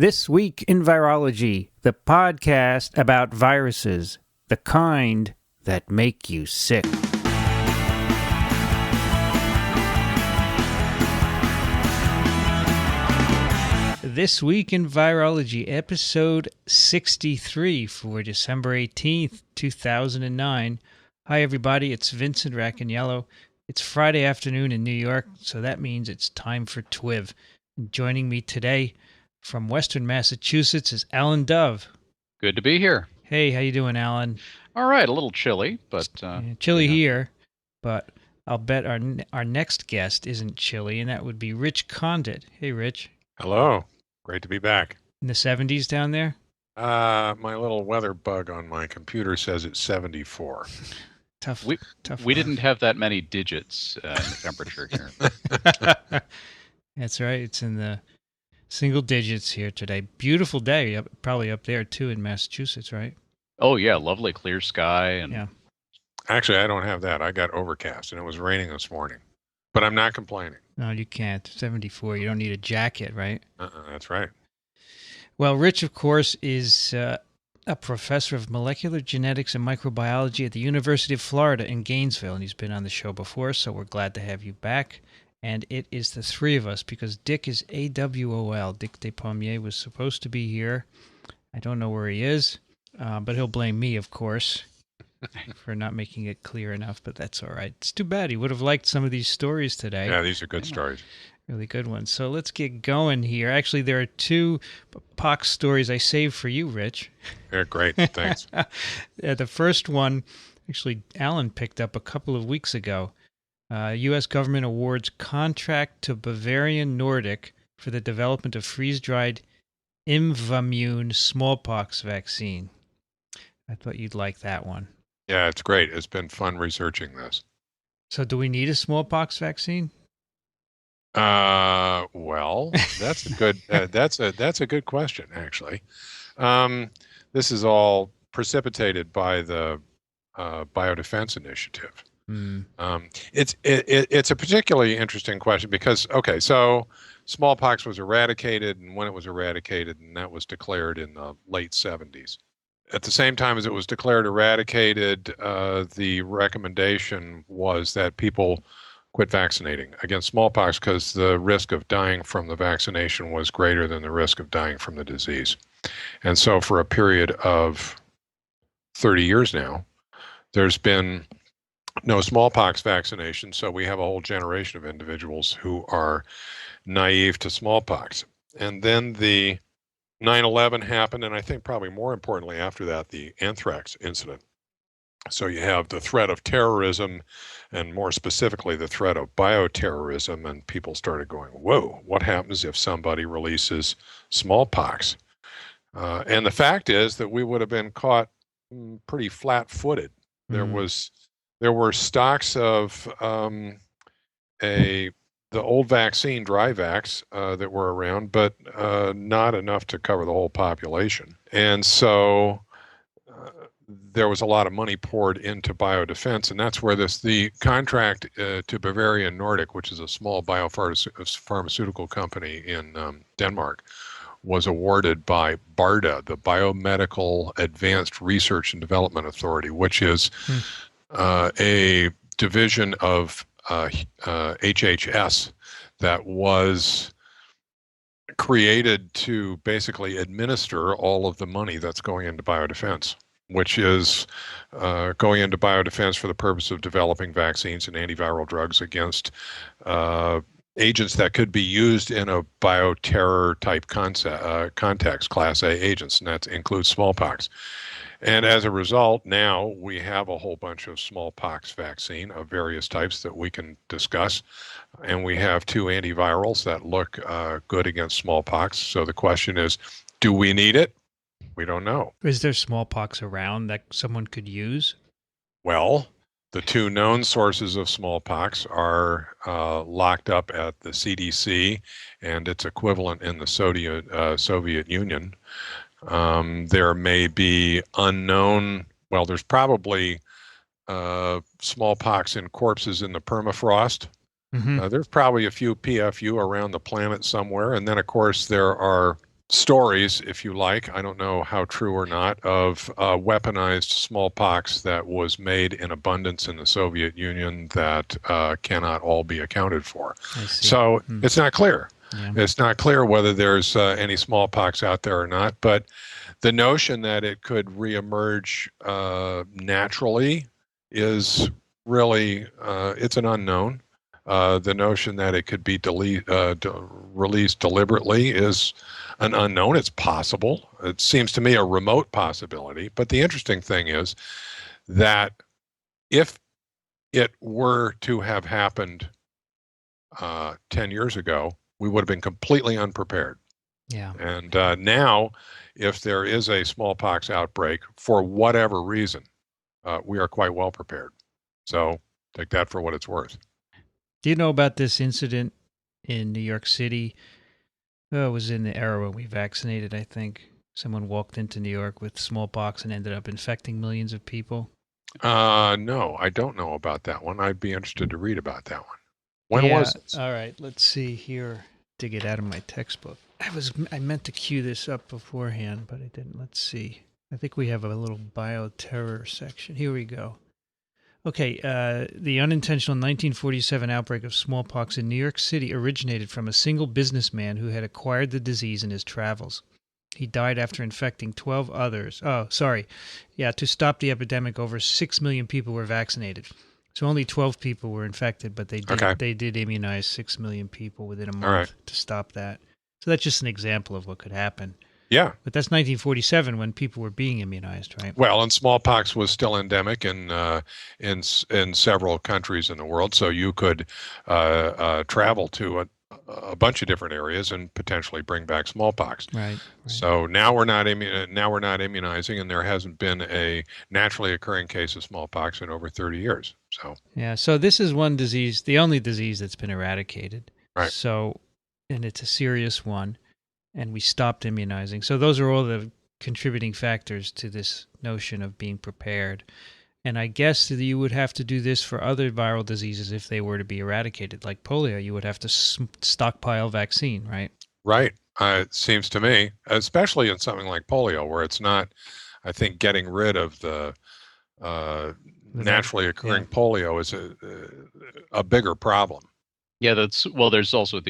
This Week in Virology, the podcast about viruses, the kind that make you sick. This Week in Virology, episode 63 for December 18th, 2009. Hi, everybody. It's Vincent Racaniello. It's Friday afternoon in New York, so that means it's time for TWiV. Joining me today from Western Massachusetts is Alan Dove. Good to be here. Hey, how you doing, Alan? All right, a little chilly, but... chilly here, but I'll bet our next guest isn't chilly, and that would be Rich Condit. Hey, Rich. Hello. Great to be back. In the 70s down there? My little weather bug on my computer says it's 74. Tough. We didn't have that many digits in the temperature here. That's right. It's in the single digits here today. Beautiful day, probably up there too in Massachusetts, right? Oh yeah, lovely clear sky. And yeah. Actually, I don't have that. I got overcast and it was raining this morning, but I'm not complaining. No, you can't. 74. You don't need a jacket, right? That's right. Well, Rich, of course, is a professor of molecular genetics and microbiology at the University of Florida in Gainesville, and he's been on the show before, so we're glad to have you back. And it is the three of us, because Dick is AWOL. Dick Despommier was supposed to be here. I don't know where he is, but he'll blame me, of course, for not making it clear enough, but that's all right. It's too bad. He would have liked some of these stories today. Yeah, these are good stories. Really good ones. So let's get going here. Actually, there are two pox stories I saved for you, Rich. They're great. Thanks. The first one, actually, Alan picked up a couple of weeks ago. U.S. government awards contract to Bavarian Nordic for the development of freeze-dried Imvamune smallpox vaccine. I thought you'd like that one. Yeah, it's great. It's been fun researching this. So do we need a smallpox vaccine? Well, that's a good that's a good question, actually. This is all precipitated by the Biodefense Initiative. It's a particularly interesting question because, okay, so smallpox was eradicated, and when it was eradicated, and that was declared in the late 70s. At the same time as it was declared eradicated, the recommendation was that people quit vaccinating against smallpox because the risk of dying from the vaccination was greater than the risk of dying from the disease. And so for a period of 30 years now, there's been no smallpox vaccination, so we have a whole generation of individuals who are naive to smallpox. And then the 9/11 happened, and I think probably more importantly after that, the anthrax incident. So you have the threat of terrorism, and more specifically, the threat of bioterrorism, and people started going, whoa, what happens if somebody releases smallpox? And the fact is that we would have been caught pretty flat-footed. There were stocks of the old vaccine, Dryvax, that were around, but not enough to cover the whole population. And so there was a lot of money poured into biodefense, and that's where the contract to Bavarian Nordic, which is a small biopharmaceutical company in Denmark, was awarded by BARDA, the Biomedical Advanced Research and Development Authority, which is a division of HHS that was created to basically administer all of the money that's going into biodefense, which is going into biodefense for the purpose of developing vaccines and antiviral drugs against agents that could be used in a bioterror type context, Class A agents, and that includes smallpox. And as a result, now we have a whole bunch of smallpox vaccine of various types that we can discuss. And we have two antivirals that look good against smallpox. So the question is, do we need it? We don't know. Is there smallpox around that someone could use? Well, the two known sources of smallpox are locked up at the CDC and its equivalent in the Soviet Union. There may be unknown, well, there's probably smallpox in corpses in the permafrost. Mm-hmm. There's probably a few PFU around the planet somewhere. And then, of course, there are stories, if you like, I don't know how true or not, of weaponized smallpox that was made in abundance in the Soviet Union that cannot all be accounted for. I see. So it's not clear. Yeah. It's not clear whether there's any smallpox out there or not, but the notion that it could reemerge naturally is really, it's an unknown. The notion that it could be released deliberately is an unknown. It's possible. It seems to me a remote possibility. But the interesting thing is that if it were to have happened 10 years ago, we would have been completely unprepared. Yeah. And now, if there is a smallpox outbreak, for whatever reason, we are quite well prepared. So take that for what it's worth. Do you know about this incident in New York City? Oh, it was in the era when we vaccinated, I think. Someone walked into New York with smallpox and ended up infecting millions of people. No, I don't know about that one. I'd be interested to read about that one. When was this? All right, let's see here. Dig it out of my textbook. I meant to cue this up beforehand, but I didn't. Let's see. I think we have a little bioterror section. Here we go. Okay, the unintentional 1947 outbreak of smallpox in New York City originated from a single businessman who had acquired the disease in his travels. He died after infecting 12 others. Oh, sorry. Yeah, to stop the epidemic, over 6 million people were vaccinated. So only 12 people were infected, but they did immunize 6 million people within a month to stop that. So that's just an example of what could happen. Yeah. But that's 1947 when people were being immunized, right? Well, and smallpox was still endemic in several countries in the world, so you could travel to a bunch of different areas and potentially bring back smallpox. Right. So now we're not immunizing, and there hasn't been a naturally occurring case of smallpox in over 30 years. So yeah, so this is one disease, the only disease that's been eradicated. Right. So, and it's a serious one, and we stopped immunizing. So those are all the contributing factors to this notion of being prepared. And I guess that you would have to do this for other viral diseases if they were to be eradicated, like polio. You would have to stockpile vaccine, right? Right. It seems to me, especially in something like polio, where it's not, I think, getting rid of the naturally occurring polio is a bigger problem. Yeah, there's also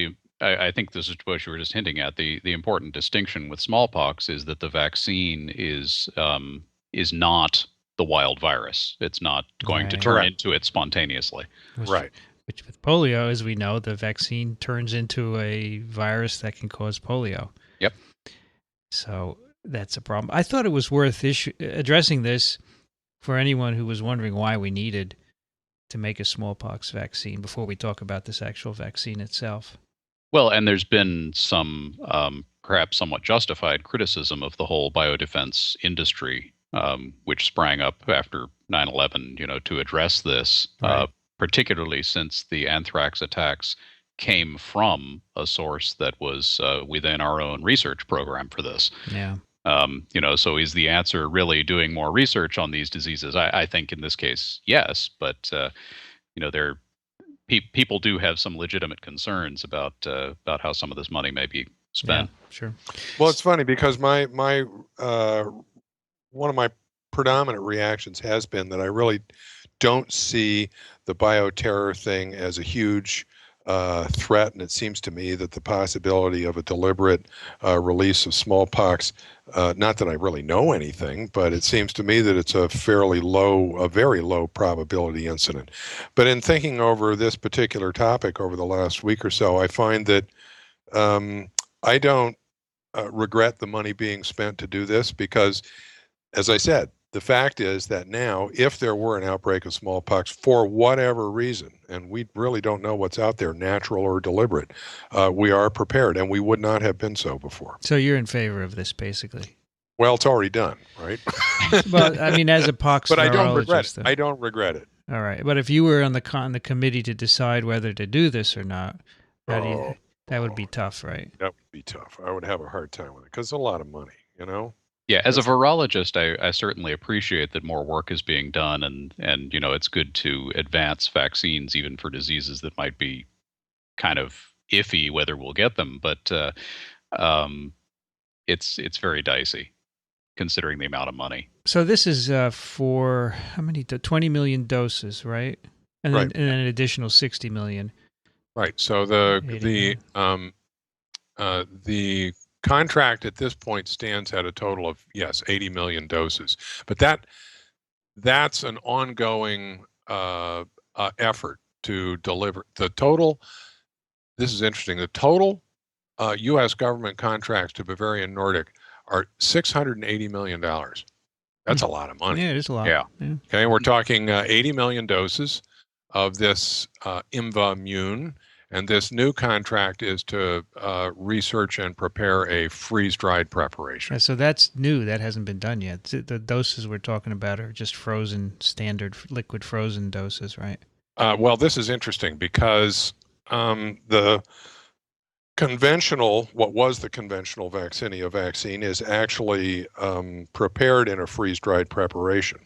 I think this is what you were just hinting at. The important distinction with smallpox is that the vaccine is not the wild virus. It's not going to turn into it spontaneously. Which with polio, as we know, the vaccine turns into a virus that can cause polio. Yep. So that's a problem. I thought it was worth addressing this for anyone who was wondering why we needed to make a smallpox vaccine before we talk about this actual vaccine itself. Well, and there's been some perhaps somewhat justified criticism of the whole biodefense industry, which sprang up after 9/11, to address this, particularly since the anthrax attacks came from a source that was within our own research program for this. Yeah. So is the answer really doing more research on these diseases? I think in this case, yes, but people do have some legitimate concerns about how some of this money may be spent. Yeah, sure. Well, it's funny because my one of my predominant reactions has been that I really don't see the bioterror thing as a huge threat, and it seems to me that the possibility of a deliberate release of smallpox, not that I really know anything, but it seems to me that it's a very low probability incident. But in thinking over this particular topic over the last week or so, I find that I don't regret the money being spent to do this because, as I said, the fact is that now, if there were an outbreak of smallpox for whatever reason, and we really don't know what's out there, natural or deliberate, we are prepared, and we would not have been so before. So you're in favor of this, basically? Well, it's already done, right? Well, I mean, as a pox but I don't regret it. I don't regret it. All right, but if you were on the committee to decide whether to do this or not, that would be tough, right? That would be tough. I would have a hard time with it because it's a lot of money, Yeah, as a virologist, I certainly appreciate that more work is being done, and it's good to advance vaccines even for diseases that might be kind of iffy whether we'll get them. But it's very dicey considering the amount of money. So this is for how many? 20 million doses, right? And then Right. and then an additional 60 million. Right. So 80 the contract at this point stands at a total of 80 million doses, but that's an ongoing effort to deliver the total. This is interesting. The total U.S. government contracts to Bavarian Nordic are $680 million. That's a lot of money. Yeah, it is a lot. Yeah. Okay, we're talking 80 million doses of this Imvamune, and this new contract is to research and prepare a freeze-dried preparation. Yeah, so that's new. That hasn't been done yet. The doses we're talking about are just frozen, standard liquid frozen doses, right? Well, this is interesting because the conventional, what was the conventional Vaccinia vaccine, is actually prepared in a freeze-dried preparation.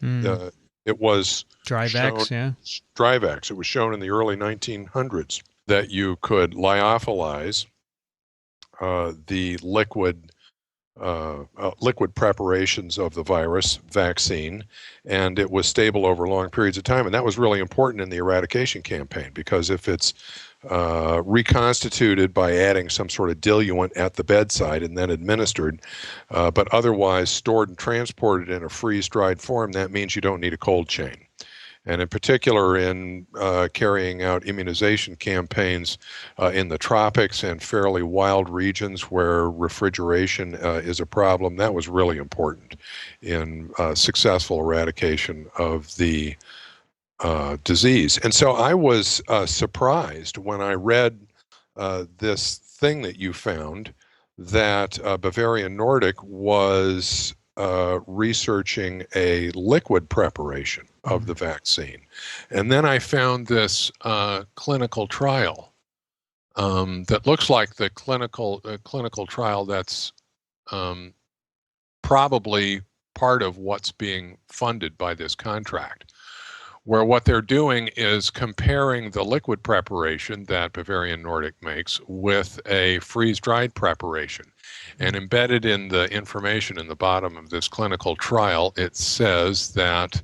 It was Dryvax, yeah. Dryvax. It was shown in the early 1900s that you could lyophilize the liquid preparations of the virus vaccine, and it was stable over long periods of time. And that was really important in the eradication campaign, because if it's reconstituted by adding some sort of diluent at the bedside and then administered, but otherwise stored and transported in a freeze-dried form, that means you don't need a cold chain. And in particular, in carrying out immunization campaigns in the tropics and fairly wild regions where refrigeration is a problem, that was really important in successful eradication of the disease. And so I was surprised when I read this thing that you found, that Bavarian Nordic was researching a liquid preparation of the vaccine. And then I found this clinical trial that looks like the clinical trial that's probably part of what's being funded by this contract, where what they're doing is comparing the liquid preparation that Bavarian Nordic makes with a freeze-dried preparation. And embedded in the information in the bottom of this clinical trial, it says that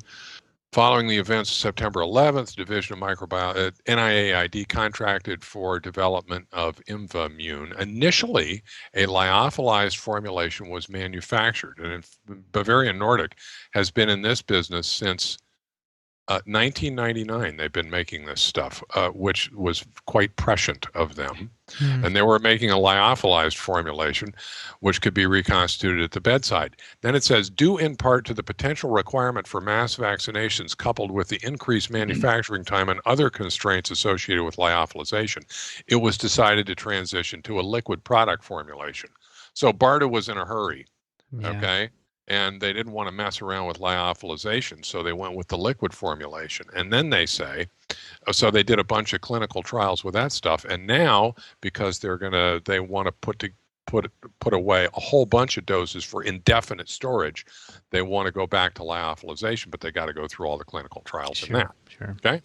following the events of September 11th, Division of Microbial NIAID contracted for development of Imvamune. Initially, a lyophilized formulation was manufactured, and Bavarian Nordic has been in this business since 1999. They've been making this stuff, which was quite prescient of them. And they were making a lyophilized formulation, which could be reconstituted at the bedside. Then it says, due in part to the potential requirement for mass vaccinations coupled with the increased manufacturing time and other constraints associated with lyophilization, it was decided to transition to a liquid product formulation. So BARDA was in a hurry, okay? And they didn't want to mess around with lyophilization, so they went with the liquid formulation. And then they say, so they did a bunch of clinical trials with that stuff. And now, because they want to put away a whole bunch of doses for indefinite storage, they want to go back to lyophilization, but they got to go through all the clinical trials in that. Sure. Okay.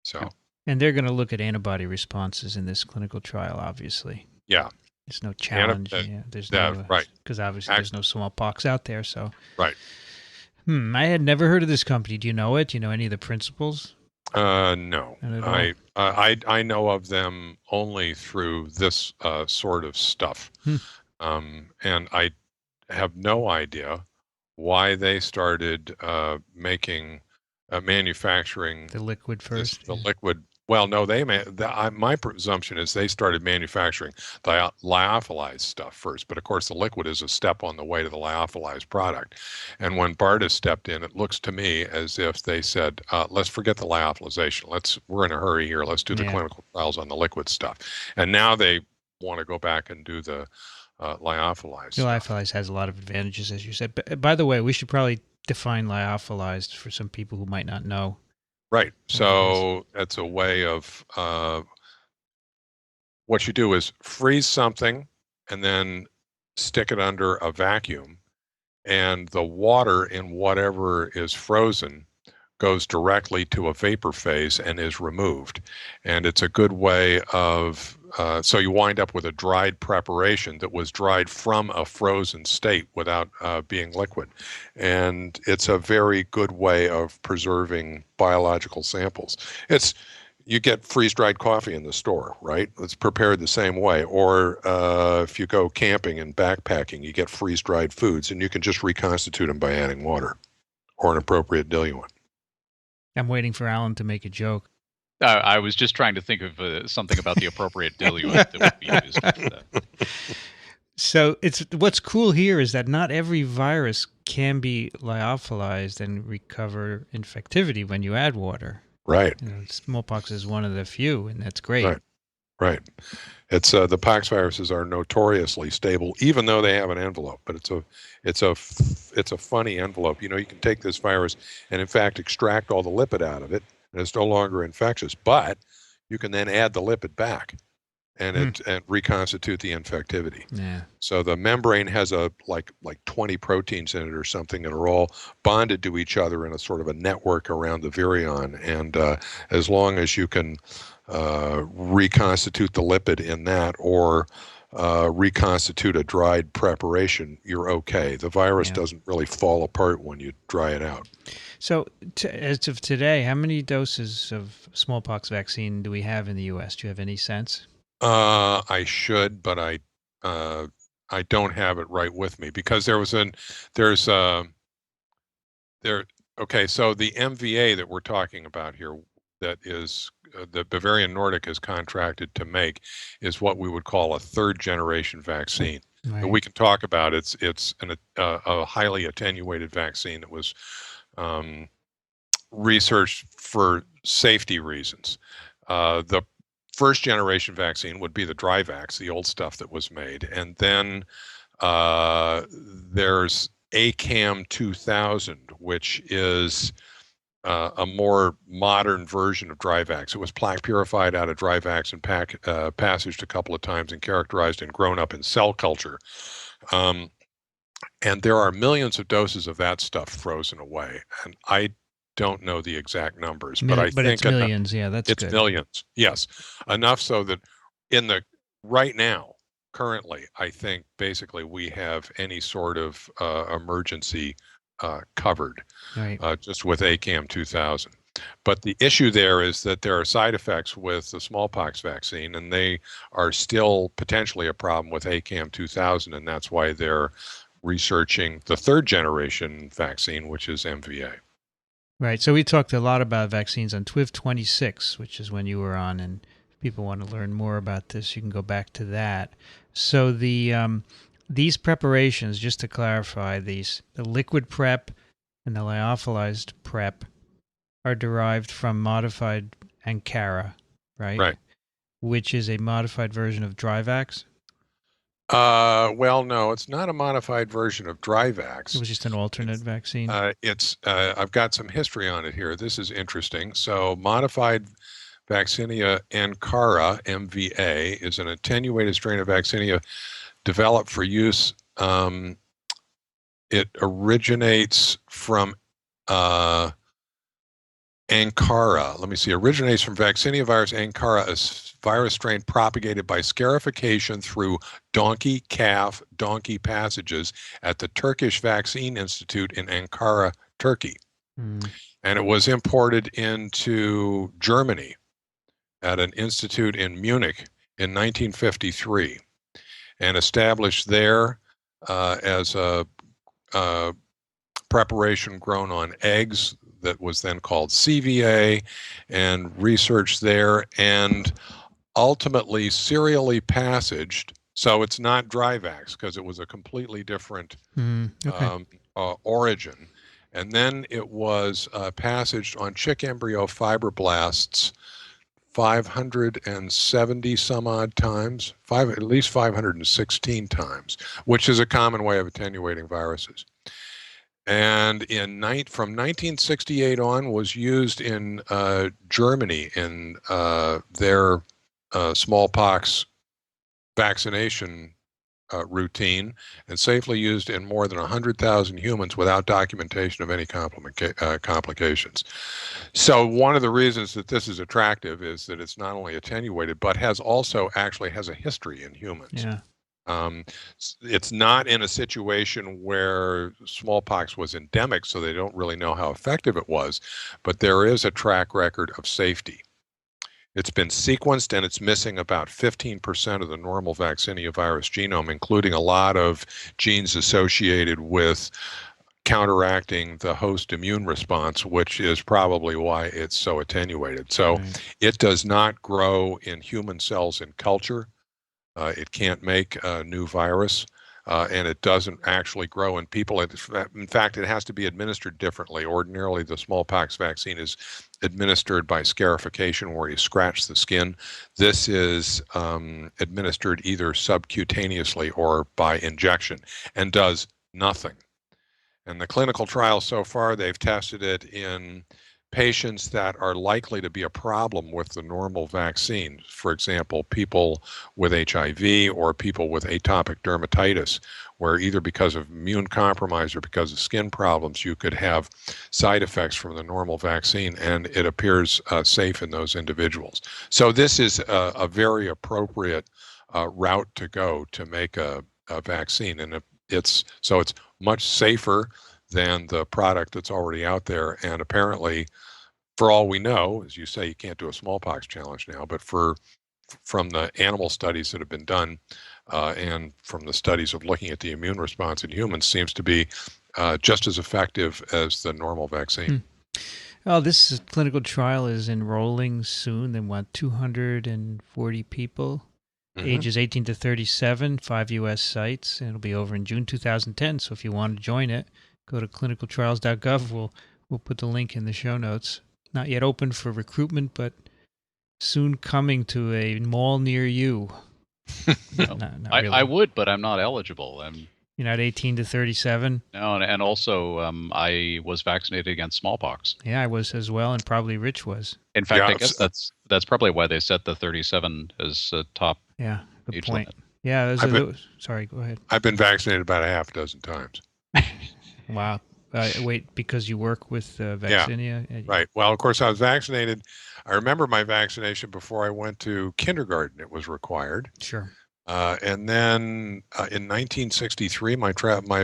So. And they're going to look at antibody responses in this clinical trial, obviously. Yeah. There's no challenge. There's no right, because obviously there's no smallpox out there. So right. I had never heard of this company. Do you know it? Do you know any of the principals? No, I know of them only through this sort of stuff, and I have no idea why they started manufacturing the liquid first. Liquid. Well, no, my presumption is they started manufacturing the lyophilized stuff first. But of course, the liquid is a step on the way to the lyophilized product. And when BARDA stepped in, it looks to me as if they said, let's forget the lyophilization. We're in a hurry here. Let's do the clinical trials on the liquid stuff. And now they want to go back and do the lyophilized. The lyophilized has a lot of advantages, as you said. But by the way, we should probably define lyophilized for some people who might not know. Right. So that's a way of what you do is freeze something and then stick it under a vacuum, and the water in whatever is frozen goes directly to a vapor phase and is removed. And it's a good way of so you wind up with a dried preparation that was dried from a frozen state without being liquid. And it's a very good way of preserving biological samples. You get freeze-dried coffee in the store, right? It's prepared the same way. Or if you go camping and backpacking, you get freeze-dried foods, and you can just reconstitute them by adding water or an appropriate diluent. I'm waiting for Alan to make a joke. I was just trying to think of something about the appropriate diluent that would be used. So what's cool here is that not every virus can be lyophilized and recover infectivity when you add water. Right. Smallpox is one of the few, and that's great. Right. It's the poxviruses are notoriously stable, even though they have an envelope. But it's a funny envelope. You can take this virus and in fact extract all the lipid out of it, and it's no longer infectious. But you can then add the lipid back, and reconstitute the infectivity. Yeah. So the membrane has like 20 proteins in it or something that are all bonded to each other in a sort of a network around the virion. And as long as you can reconstitute the lipid in that or reconstitute a dried preparation, you're okay. The virus doesn't really fall apart when you dry it out. So as of today, how many doses of smallpox vaccine do we have in the U.S.? Do you have any sense? I should, but I don't have it right with me because okay, so the MVA that we're talking about here, that is the Bavarian Nordic is contracted to make, is what we would call a third generation vaccine. Right. And we can talk about it's a highly attenuated vaccine that was researched for safety reasons. The first generation vaccine would be the Dryvax, the old stuff that was made. And then there's ACAM 2000, which is a more modern version of Dryvax. It was plaque purified out of Dryvax and passaged a couple of times and characterized and grown up in cell culture. And there are millions of doses of that stuff frozen away. And I don't know the exact numbers, but I think it's millions. That's it's good. Millions. Yes, enough so that right now, currently, I think basically we have any sort of emergency covered, right. Just with ACAM 2000. But the issue there is that there are side effects with the smallpox vaccine, and they are still potentially a problem with ACAM 2000, and that's why they're researching the third generation vaccine, which is MVA. Right. So we talked a lot about vaccines on TWiV 26, which is when you were on, and if people want to learn more about this, you can go back to that. So these preparations, just to clarify, the liquid prep and the lyophilized prep are derived from modified Ankara, right? Right. Which is a modified version of Dryvax. Well, no, it's not a modified version of Dryvax. It was just an alternate vaccine. I've got some history on it here. This is interesting. So modified Vaccinia Ankara, MVA, is an attenuated strain of Vaccinia developed for use. It originates from Ankara. Let me see. Originates from Vaccinia virus Ankara, a virus strain propagated by scarification through donkey passages at the Turkish Vaccine Institute in Ankara, Turkey. And it was imported into Germany at an institute in Munich in 1953 and established there as a preparation grown on eggs that was then called CVA, and researched there, and ultimately serially passaged. So it's not Dryvax because it was a completely different origin. And then it was passaged on chick embryo fibroblasts 570 some odd times, at least 516 times, which is a common way of attenuating viruses. And from 1968 on was used in Germany in their smallpox vaccination routine and safely used in more than 100,000 humans without documentation of any complications. So one of the reasons that this is attractive is that it's not only attenuated, but actually has a history in humans. Yeah. It's not in a situation where smallpox was endemic, so they don't really know how effective it was, but there is a track record of safety. It's been sequenced, and it's missing about 15% of the normal vaccinia virus genome, including a lot of genes associated with counteracting the host immune response, which is probably why it's so attenuated. So it does not grow in human cells in culture. It can't make a new virus, and it doesn't actually grow in people. In fact, it has to be administered differently. Ordinarily, the smallpox vaccine is administered by scarification, where you scratch the skin. This is administered either subcutaneously or by injection and does nothing. And the clinical trials so far, they've tested it in patients that are likely to be a problem with the normal vaccine. For example, people with HIV or people with atopic dermatitis, where either because of immune compromise or because of skin problems, you could have side effects from the normal vaccine, and it appears safe in those individuals. So this is a very appropriate route to go to make a vaccine, and it's much safer than the product that's already out there. And apparently, for all we know, as you say, you can't do a smallpox challenge now, but from the animal studies that have been done and from the studies of looking at the immune response in humans, seems to be just as effective as the normal vaccine. Oh, this clinical trial is enrolling soon. They want 240 people. Ages 18 to 37, 5 U.S. sites, and it'll be over in June 2010. So if you want to join it, go to clinicaltrials.gov. We'll put the link in the show notes. Not yet open for recruitment, but soon coming to a mall near you. Not really. I would, but I'm not eligible. You're not 18 to 37? No, and also I was vaccinated against smallpox. Yeah, I was as well, and probably Rich was. In fact, I guess that's probably why they set the 37 as a top good age point. limit. Yeah, sorry, go ahead. I've been vaccinated about a half dozen times. Wow. Wait, because you work with Vaccinia? Yeah, right. Well, of course, I was vaccinated. I remember my vaccination before I went to kindergarten. It was required. Sure. And then in 1963, my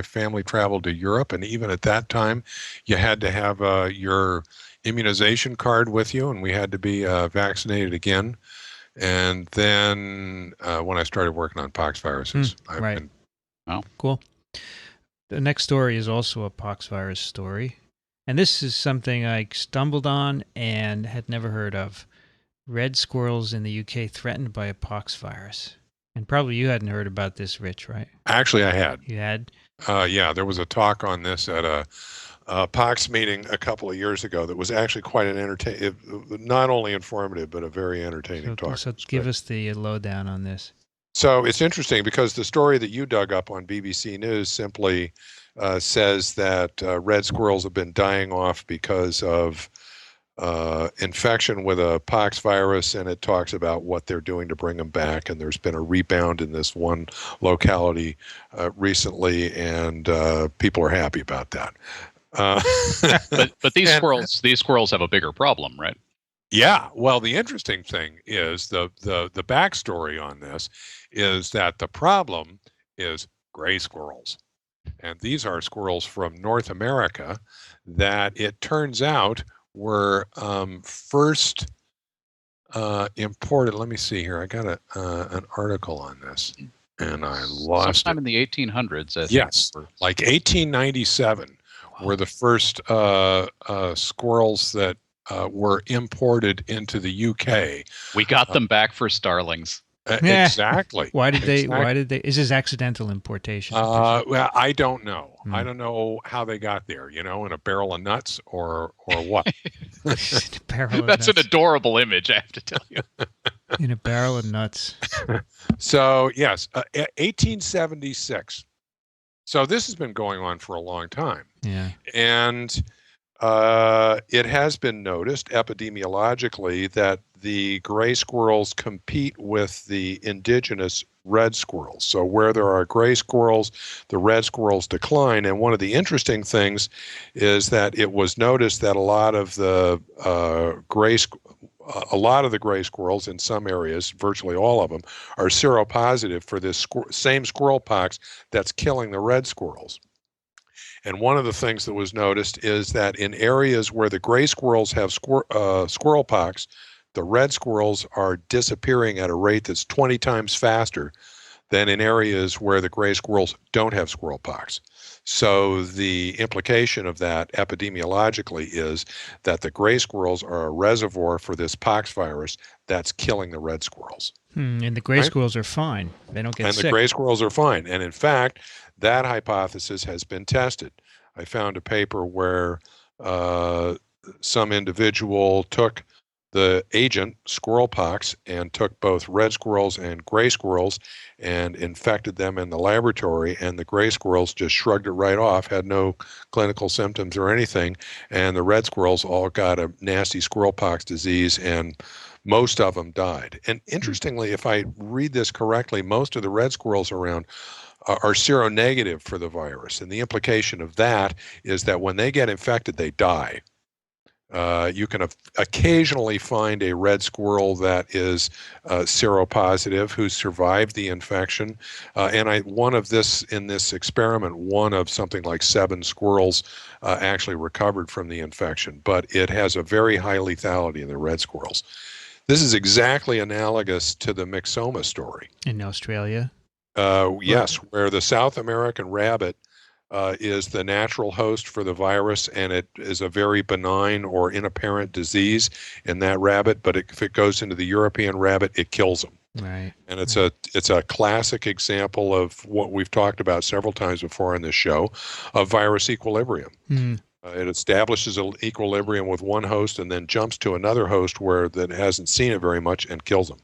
family traveled to Europe, and even at that time, you had to have your immunization card with you, and we had to be vaccinated again. And then when I started working on poxviruses, Cool. The next story is also a poxvirus story, and this is something I stumbled on and had never heard of. Red squirrels in the UK threatened by a poxvirus. And probably you hadn't heard about this, Rich, right? Actually, I had. You had? Yeah, there was a talk on this at a POX meeting a couple of years ago that was actually quite an not only informative, but a very entertaining talk. So give us the lowdown on this. So it's interesting because the story that you dug up on BBC News simply says that red squirrels have been dying off because of infection with a pox virus, and it talks about what they're doing to bring them back. And there's been a rebound in this one locality recently, and people are happy about that. But these squirrels have a bigger problem, right? Yeah. Well, the interesting thing is the backstory on this is that the problem is gray squirrels. And these are squirrels from North America that it turns out were first imported. Let me see here. I got an article on this, and I lost sometime it. in the 1800s. Yes, like 1897 were the first squirrels that were imported into the UK. We got them back for starlings. Exactly. Why did they? Is this accidental importation? Well, I don't know. I don't know how they got there. In a barrel of nuts or what. That's an adorable image, I have to tell you. In a barrel of nuts. So yes, 1876. So this has been going on for a long time. Yeah. And It has been noticed epidemiologically that the gray squirrels compete with the indigenous red squirrels. So where there are gray squirrels, the red squirrels decline. And one of the interesting things is that it was noticed that a lot of the gray squirrels in some areas, virtually all of them, are seropositive for this same squirrel pox that's killing the red squirrels. And one of the things that was noticed is that in areas where the gray squirrels have squirrel pox, the red squirrels are disappearing at a rate that's 20 times faster than in areas where the gray squirrels don't have squirrel pox. So the implication of that epidemiologically is that the gray squirrels are a reservoir for this pox virus that's killing the red squirrels. And the gray squirrels are fine. They don't get sick. And the gray squirrels are fine. And in fact, that hypothesis has been tested. I found a paper where some individual took the agent, squirrel pox, and took both red squirrels and gray squirrels and infected them in the laboratory, and the gray squirrels just shrugged it right off, had no clinical symptoms or anything, and the red squirrels all got a nasty squirrel pox disease, and most of them died. And interestingly, if I read this correctly, most of the red squirrels around are seronegative for the virus, and the implication of that is that when they get infected, they die. You can occasionally find a red squirrel that is seropositive who survived the infection. And in this experiment, one of something like 7 squirrels actually recovered from the infection, but it has a very high lethality in the red squirrels. This is exactly analogous to the myxoma story. In Australia? Yes, where the South American rabbit is the natural host for the virus, and it is a very benign or inapparent disease in that rabbit, but if it goes into the European rabbit, it kills them. Right. And it's a classic example of what we've talked about several times before on this show, of virus equilibrium. It establishes an equilibrium with one host and then jumps to another host that hasn't seen it very much and kills them.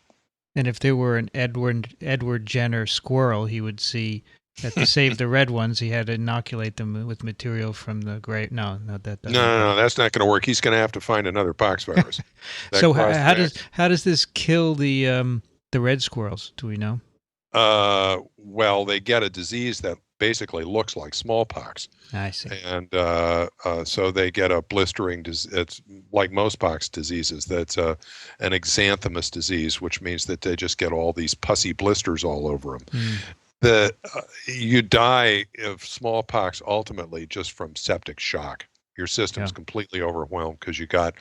And if there were an Edward Jenner squirrel, he would see that to save the red ones, he had to inoculate them with material from the gray. No, that doesn't. No, that's not going to work. He's going to have to find another pox virus. So how does this kill the red squirrels? Do we know? Well, they get a disease that basically looks like smallpox. I see. And so they get a blistering disease. It's like most pox diseases. That's an exanthemus disease, which means that they just get all these pussy blisters all over them. You die of smallpox ultimately just from septic shock. Your system's completely overwhelmed because you got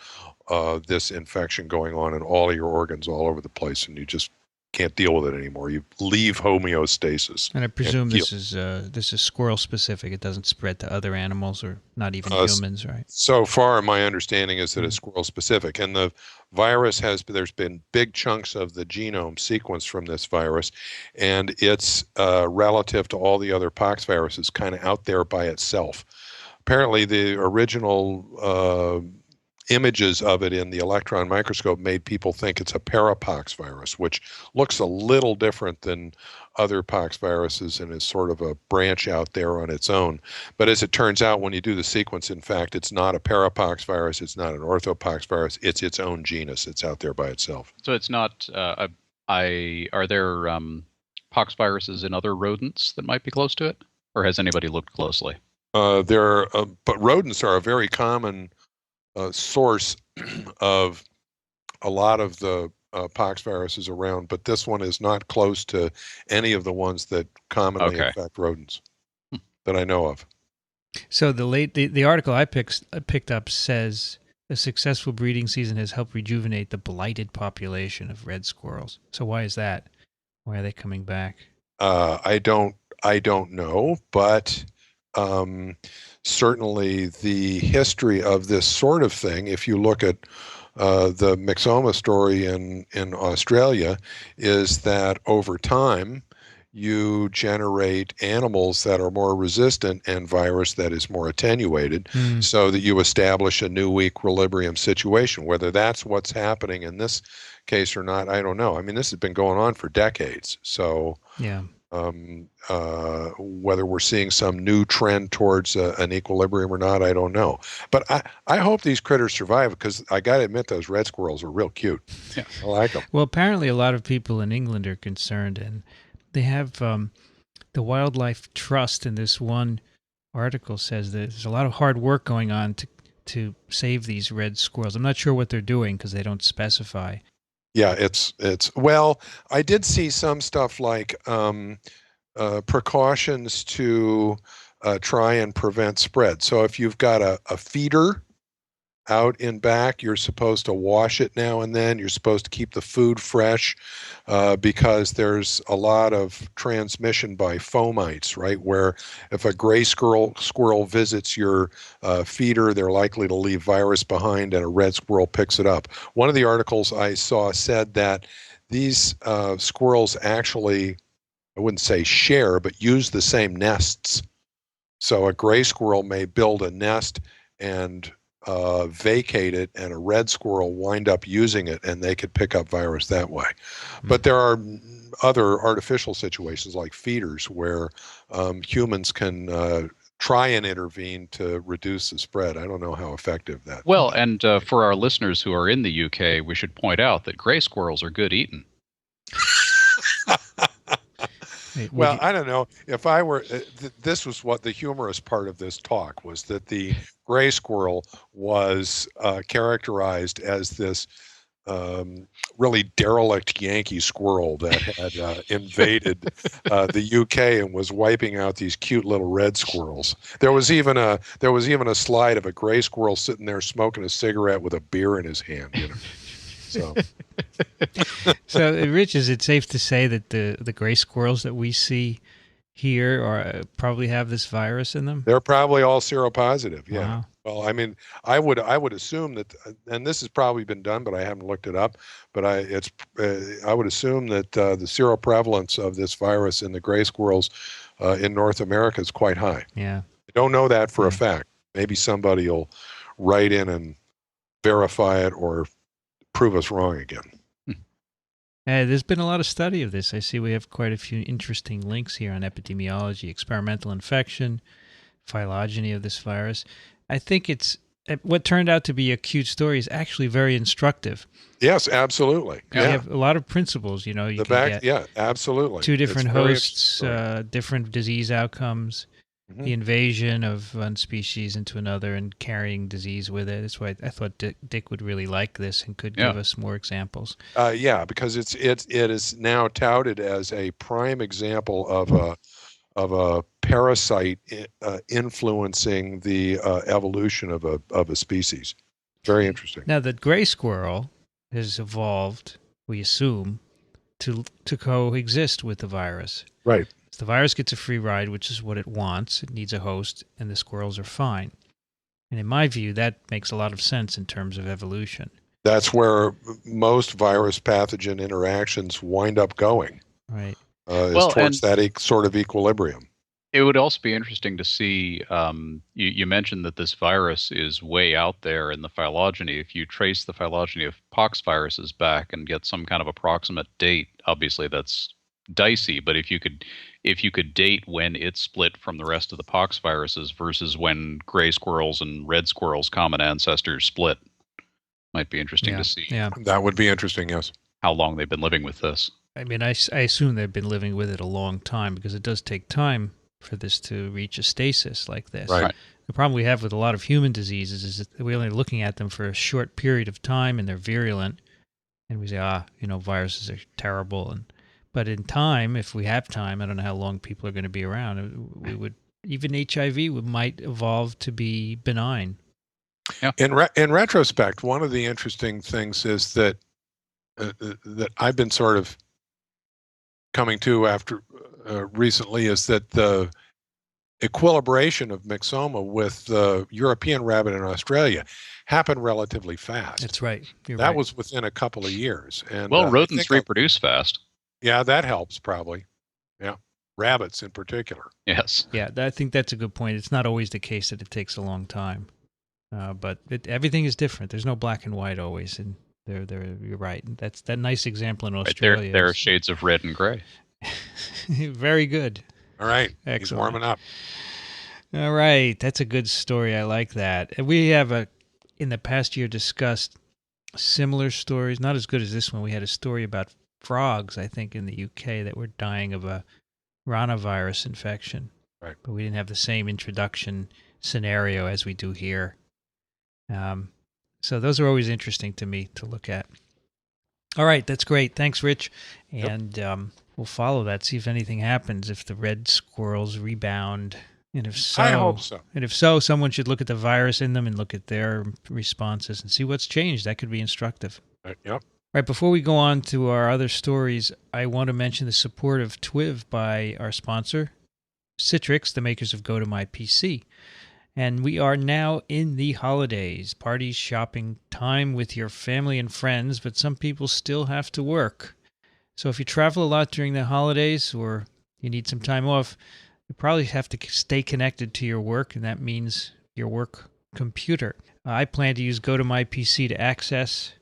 this infection going on in all of your organs all over the place, and you just can't deal with it anymore. You leave homeostasis. And I presume this is squirrel specific. It doesn't spread to other animals or not even humans, right? So far, my understanding is that it's squirrel specific. And the virus there's been big chunks of the genome sequenced from this virus, and it's relative to all the other pox viruses kind of out there by itself. Apparently, the original images of it in the electron microscope made people think it's a parapox virus, which looks a little different than other pox viruses and is sort of a branch out there on its own. But as it turns out, when you do the sequence, in fact, it's not a parapox virus, it's not an orthopox virus, it's its own genus. It's out there by itself. So it's not, are there pox viruses in other rodents that might be close to it? Or has anybody looked closely? But rodents are a very common source of a lot of the pox viruses around, but this one is not close to any of the ones that commonly affect rodents that I know of. So the article I picked up says a successful breeding season has helped rejuvenate the blighted population of red squirrels. So why is that? Why are they coming back? I don't know, but certainly the history of this sort of thing, if you look at the myxoma story in Australia, is that over time you generate animals that are more resistant and virus that is more attenuated, so that you establish a new equilibrium situation. Whether that's what's happening in this case or not, I don't know. I mean, this has been going on for decades. So yeah. Whether we're seeing some new trend towards an equilibrium or not, I don't know. But I hope these critters survive, because I got to admit those red squirrels are real cute. Yeah. I like them. Well, apparently a lot of people in England are concerned, and they have the Wildlife Trust in this one article says that there's a lot of hard work going on to save these red squirrels. I'm not sure what they're doing because they don't specify. Yeah, it's well, I did see some stuff like precautions to try and prevent spread. So if you've got a feeder out in back, you're supposed to wash it now and then. You're supposed to keep the food fresh, because there's a lot of transmission by fomites, right? Where if a gray squirrel visits your feeder, they're likely to leave virus behind, and a red squirrel picks it up. One of the articles I saw said that these squirrels actually, I wouldn't say share, but use the same nests. So a gray squirrel may build a nest and vacate it, and a red squirrel wind up using it, and they could pick up virus that way. But there are other artificial situations like feeders where humans can try and intervene to reduce the spread. I don't know how effective that. Well, and for our listeners who are in the UK, we should point out that gray squirrels are good eating. Well, I don't know. If I were, this was what the humorous part of this talk was, that the gray squirrel was characterized as this really derelict Yankee squirrel that had invaded the UK and was wiping out these cute little red squirrels. There was even a slide of a gray squirrel sitting there smoking a cigarette with a beer in his hand. You know? So, Rich, is it safe to say that the gray squirrels that we see here probably have this virus in them? They're probably all seropositive. Yeah. Wow. Well, I mean, I would assume that, and this has probably been done, but I haven't looked it up. But I would assume that the seroprevalence of this virus in the gray squirrels in North America is quite high. Yeah. I don't know that for a fact. Maybe somebody will write in and verify it or prove us wrong again. There's been a lot of study of this. I see we have quite a few interesting links here on epidemiology, experimental infection, phylogeny of this virus. I think what turned out to be a cute story is actually very instructive. Yes, absolutely. You have a lot of principles. You can get absolutely. two different hosts, different disease outcomes. Mm-hmm. The invasion of one species into another and carrying disease with it. That's why I thought Dick would really like this and could give us more examples. Because it is now touted as a prime example of a parasite influencing the evolution of a species. Very interesting. Now, the gray squirrel has evolved, we assume, to coexist with the virus. Right. The virus gets a free ride, which is what it wants. It needs a host, and the squirrels are fine. And in my view, that makes a lot of sense in terms of evolution. That's where most virus pathogen interactions wind up going. Right. Towards that sort of equilibrium. It would also be interesting to see, you mentioned that this virus is way out there in the phylogeny. If you trace the phylogeny of poxviruses back and get some kind of approximate date, obviously that's dicey, but if you could date when it split from the rest of the poxviruses versus when gray squirrels and red squirrels' common ancestors split, might be interesting to see. Yeah, that would be interesting. Yes, how long they've been living with this. I mean, I assume they've been living with it a long time because it does take time for this to reach a stasis like this. Right. The problem we have with a lot of human diseases is that we're only looking at them for a short period of time and they're virulent, and we say, viruses are terrible. But in time, if we have time, I don't know how long people are going to be around. Even HIV might evolve to be benign. Yeah. In retrospect, one of the interesting things is that I've been sort of coming to after recently is that the equilibration of myxoma with the European rabbit in Australia happened relatively fast. That's right. That was within a couple of years. And rodents reproduce fast. Yeah, that helps probably. Yeah, rabbits in particular. Yes. Yeah, I think that's a good point. It's not always the case that it takes a long time, but everything is different. There's no black and white always, and you're right. That's that nice example in Australia. There are shades of red and gray. Very good. All right. Excellent. He's warming up. All right. That's a good story. I like that. And we have, in the past year, discussed similar stories. Not as good as this one. We had a story about frogs, I think, in the UK that were dying of a Ranavirus infection. Right. But we didn't have the same introduction scenario as we do here. So those are always interesting to me to look at. All right, that's great. Thanks, Rich. And we'll follow that, see if anything happens, if the red squirrels rebound. And if so, I hope so. And if so, someone should look at the virus in them and look at their responses and see what's changed. That could be instructive. Yep. Right, before we go on to our other stories, I want to mention the support of TWiV by our sponsor, Citrix, the makers of GoToMyPC. And we are now in the holidays, parties, shopping, time with your family and friends, but some people still have to work. So if you travel a lot during the holidays or you need some time off, you probably have to stay connected to your work, and that means your work computer. I plan to use GoToMyPC to access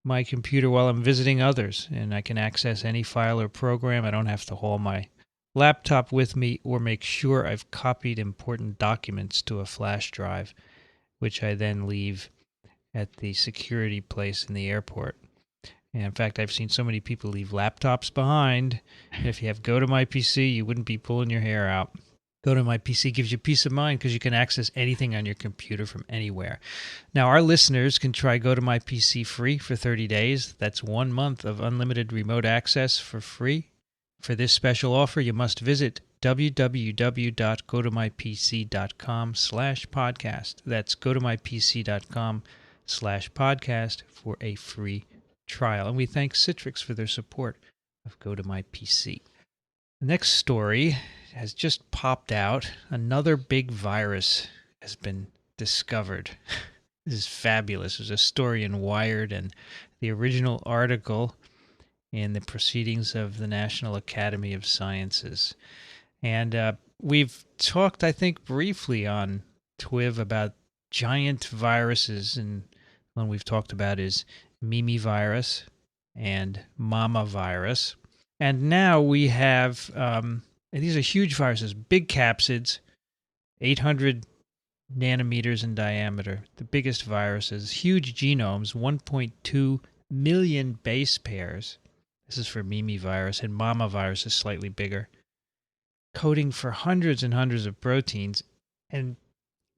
my computer while I'm visiting others, and I can access any file or program. I don't have to haul my laptop with me or make sure I've copied important documents to a flash drive, which I then leave at the security place in the airport. And in fact, I've seen so many people leave laptops behind. And if you have GoToMyPC, you wouldn't be pulling your hair out. GoToMyPC gives you peace of mind because you can access anything on your computer from anywhere. Now, our listeners can try GoToMyPC free for 30 days. That's 1 month of unlimited remote access for free. For this special offer, you must visit www.gotomypc.com/podcast. That's gotomypc.com/podcast for a free trial. And we thank Citrix for their support of GoToMyPC. The next story has just popped out. Another big virus has been discovered. This is fabulous. There's a story in Wired, and the original article in the Proceedings of the National Academy of Sciences. And we've talked, I think, briefly on TWiV about giant viruses, and one we've talked about is Marseillevirus and Marseillevirus. And now we have, and these are huge viruses, big capsids, 800 nanometers in diameter, the biggest viruses, huge genomes, 1.2 million base pairs. This is for Marseillevirus, and Marseillevirus is slightly bigger. Coding for hundreds and hundreds of proteins, and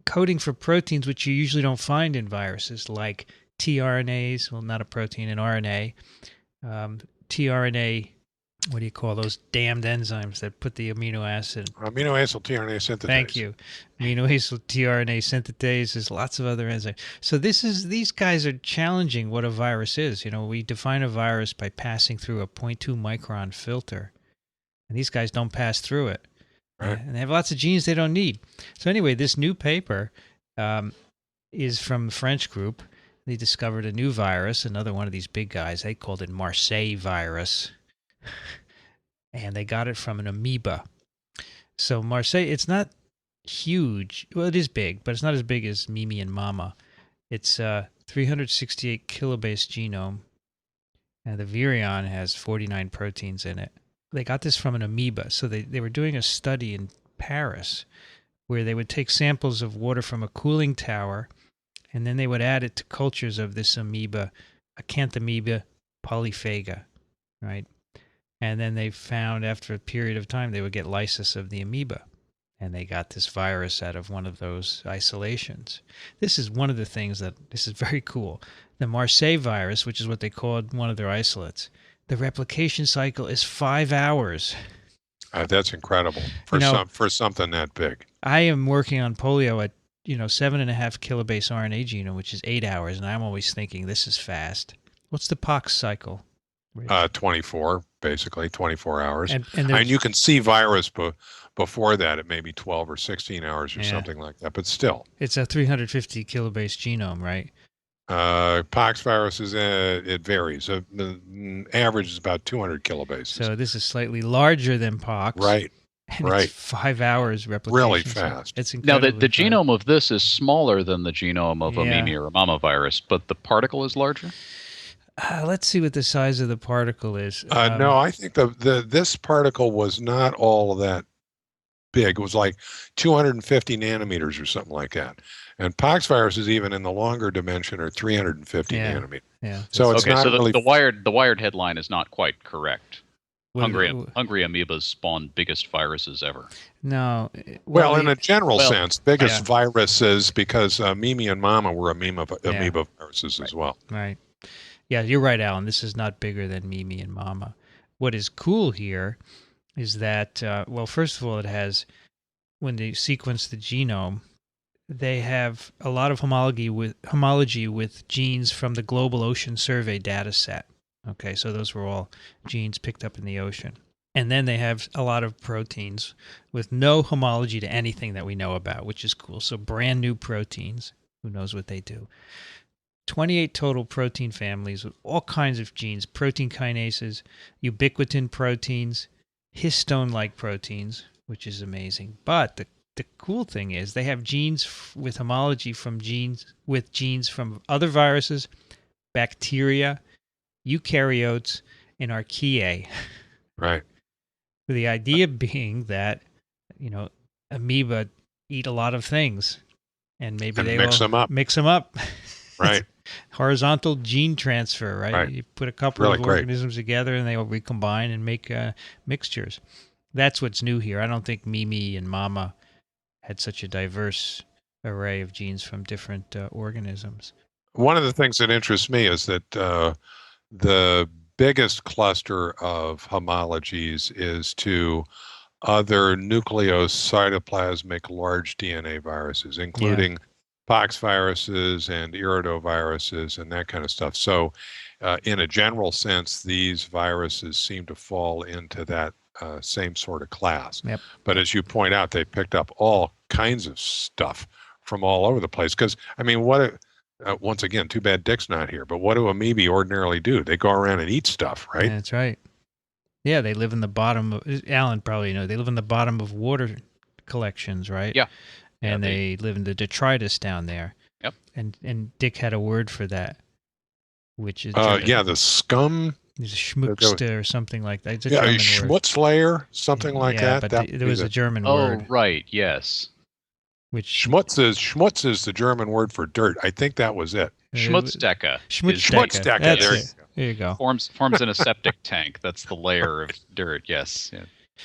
coding for proteins which you usually don't find in viruses, like tRNAs, well, not a protein, an RNA. tRNA, what do you call those damned enzymes that put the amino acid? Aminoacyl tRNA synthetase. Thank you. Aminoacyl tRNA synthetase. There's lots of other enzymes. So these guys are challenging what a virus is. You know, we define a virus by passing through a 0.2 micron filter, and these guys don't pass through it. Right. And they have lots of genes they don't need. So anyway, this new paper is from a French group. They discovered a new virus, another one of these big guys. They called it Marseillevirus. And they got it from an amoeba. So Marseille, it's not huge. Well, it is big, but it's not as big as Mimi and Mama. It's 368 kilobase genome, and the virion has 49 proteins in it. They got this from an amoeba. So they were doing a study in Paris where they would take samples of water from a cooling tower, and then they would add it to cultures of this amoeba, Acanthamoeba polyphaga, right? And then they found after a period of time they would get lysis of the amoeba. And they got this virus out of one of those isolations. This is one of the things this is very cool. The Marseille virus, which is what they called one of their isolates, the replication cycle is 5 hours. That's incredible for something that big. I am working on polio at 7.5 kilobase RNA genome, which is 8 hours, and I'm always thinking this is fast. What's the pox cycle? 24, basically 24 hours. And you can see virus before that at maybe 12 or 16 hours or something like that, but still. It's a 350 kilobase genome, right? Poxvirus it varies. The average is about 200 kilobases. So this is slightly larger than pox. Right. And it's 5 hours replication. Really fast. It's incredibly now, the genome of this is smaller than the genome of a Mimi or a Marseillevirus, but the particle is larger? Let's see what the size of the particle is. No, I think this particle was not all that big. It was like 250 nanometers or something like that. And poxvirus is even in the longer dimension, or 350 nanometers. Yeah. So it's okay, not so really the wired headline is not quite correct. Hungry amoebas spawn biggest viruses ever. No. Well, in a general sense, biggest viruses, because Mimi and Mama were amoeba viruses as well. Right. Yeah, you're right, Alan. This is not bigger than Mimi and Mama. What is cool here is that, well, first of all, it has, when they sequence the genome, they have a lot of homology with genes from the Global Ocean Survey data set. Okay, so those were all genes picked up in the ocean. And then they have a lot of proteins with no homology to anything that we know about, which is cool. So brand new proteins. Who knows what they do? 28 total protein families with all kinds of genes, protein kinases, ubiquitin proteins, histone-like proteins, which is amazing. But the cool thing is they have genes with homology from genes from other viruses, bacteria, eukaryotes, and archaea. Right. The idea being that, amoeba eat a lot of things, and maybe they mix them up. Mix them up. Right. Horizontal gene transfer, right? You put a couple of organisms together, and they will recombine and make mixtures. That's what's new here. I don't think Mimi and Mama had such a diverse array of genes from different organisms. One of the things that interests me is that the biggest cluster of homologies is to other nucleocytoplasmic large DNA viruses, including poxviruses and iridoviruses and that kind of stuff. So in a general sense, these viruses seem to fall into that same sort of class. Yep. But as you point out, they picked up all kinds of stuff from all over the place. Because, I mean, once again, too bad Dick's not here, but what do amoebae ordinarily do? They go around and eat stuff, right? Yeah, that's right. Yeah, they live in the bottom of, Alan probably they live in the bottom of water collections, right? Yeah. And they live in the detritus down there. Yep. And Dick had a word for that, which is... the scum... Schmuckste or something like that. It's a German Schmutzlayer, word. Something like that. But there was a German word. Oh, right, yes. Which Schmutz is the German word for dirt. I think that was it. Schmutzdecke. Schmutzdecke. There you go. Forms in a septic tank. That's the layer of dirt. Yes. Yeah.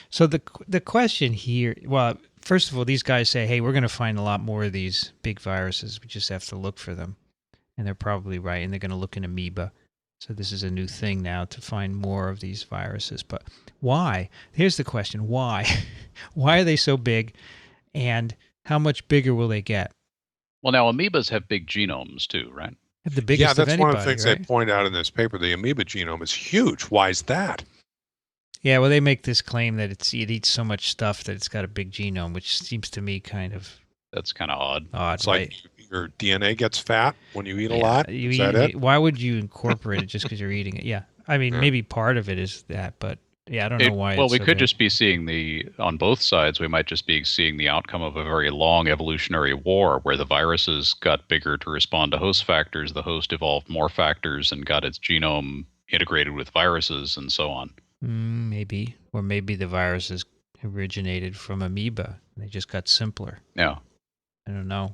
So the question here, well, first of all, these guys say, hey, we're going to find a lot more of these big viruses. We just have to look for them. And they're probably right. And they're going to look in amoeba. So this is a new thing now to find more of these viruses. But why? Here's the question. Why? Why are they so big? And how much bigger will they get? Well, now amoebas have big genomes too, right? Have the biggest that's of one anybody, of the things right? they point out in this paper. The amoeba genome is huge. Why is that? Yeah, well, they make this claim that it eats so much stuff that it's got a big genome, which seems to me kind of... That's kind of odd. It's right? Like your DNA gets fat when you eat a lot? Is that it? Why would you incorporate it just because you're eating it? Yeah. I mean, maybe part of it is that, but yeah, I don't know why. Well, we could just be seeing on both sides, we might just be seeing the outcome of a very long evolutionary war where the viruses got bigger to respond to host factors. The host evolved more factors and got its genome integrated with viruses and so on. Maybe. Or maybe the viruses originated from amoeba. They just got simpler. Yeah. I don't know.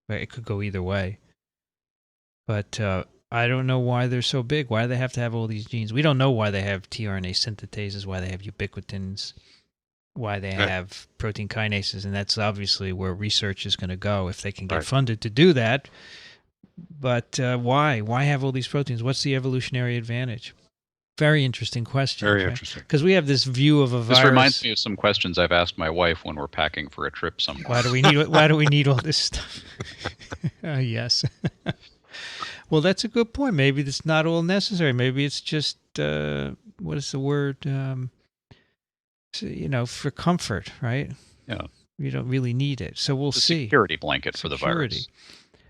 It could go either way. But I don't know why they're so big. Why do they have to have all these genes? We don't know why they have tRNA synthetases, why they have ubiquitins, why they have protein kinases, and that's obviously where research is going to go if they can get funded to do that. But why? Why have all these proteins? What's the evolutionary advantage? Very interesting question. Very interesting. Because we have this view of a virus. This reminds me of some questions I've asked my wife when we're packing for a trip somewhere. Why do we need all this stuff? Yes. Well, that's a good point. Maybe it's not all necessary. Maybe it's just what is the word? For comfort, right? Yeah. You don't really need it, so we'll see. Security blanket for the virus.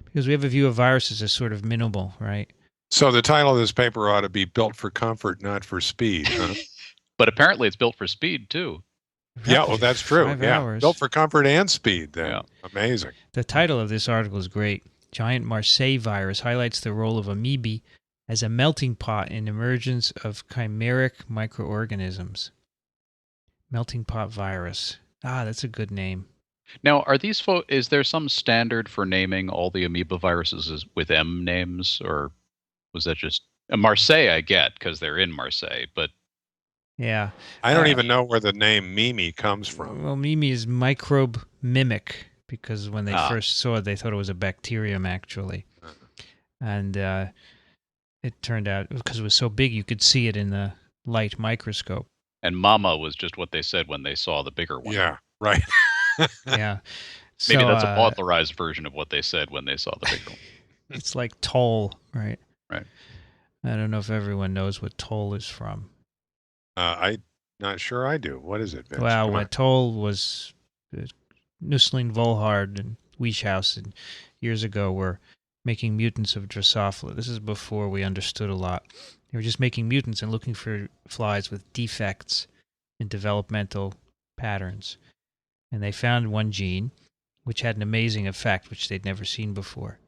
Because we have a view of viruses as sort of minimal, right? So the title of this paper ought to be "Built for Comfort, Not for Speed." Huh? But apparently, it's built for speed too. Yeah, well, that's true. 5 Yeah, hours. built for comfort and speed. Then. Yeah. Amazing. The title of this article is great. Giant Marseille Virus highlights the role of amoebae as a melting pot in emergence of chimeric microorganisms. Melting pot virus. Ah, that's a good name. Now, are these is there some standard for naming all the amoeba viruses with M names, or was that just Marseille? I get because they're in Marseille, but Yeah. I don't even know where the name Mimi comes from. Well, Mimi is microbe mimic because when they first saw it, they thought it was a bacterium actually, and it turned out because it was so big you could see it in the light microscope. And Mama was just what they said when they saw the bigger one. Yeah, right. Yeah. Maybe So, that's an authorized version of what they said when they saw the bigger one. It's like toll, right? Right. I don't know if everyone knows what toll is from. I'm not sure I do. What is it, Vince? Well, what toll was Nusslein, Volhard, and Weishausen and years ago were making mutants of Drosophila. This is before we understood a lot. They were just making mutants and looking for flies with defects in developmental patterns. And they found one gene which had an amazing effect, which they'd never seen before.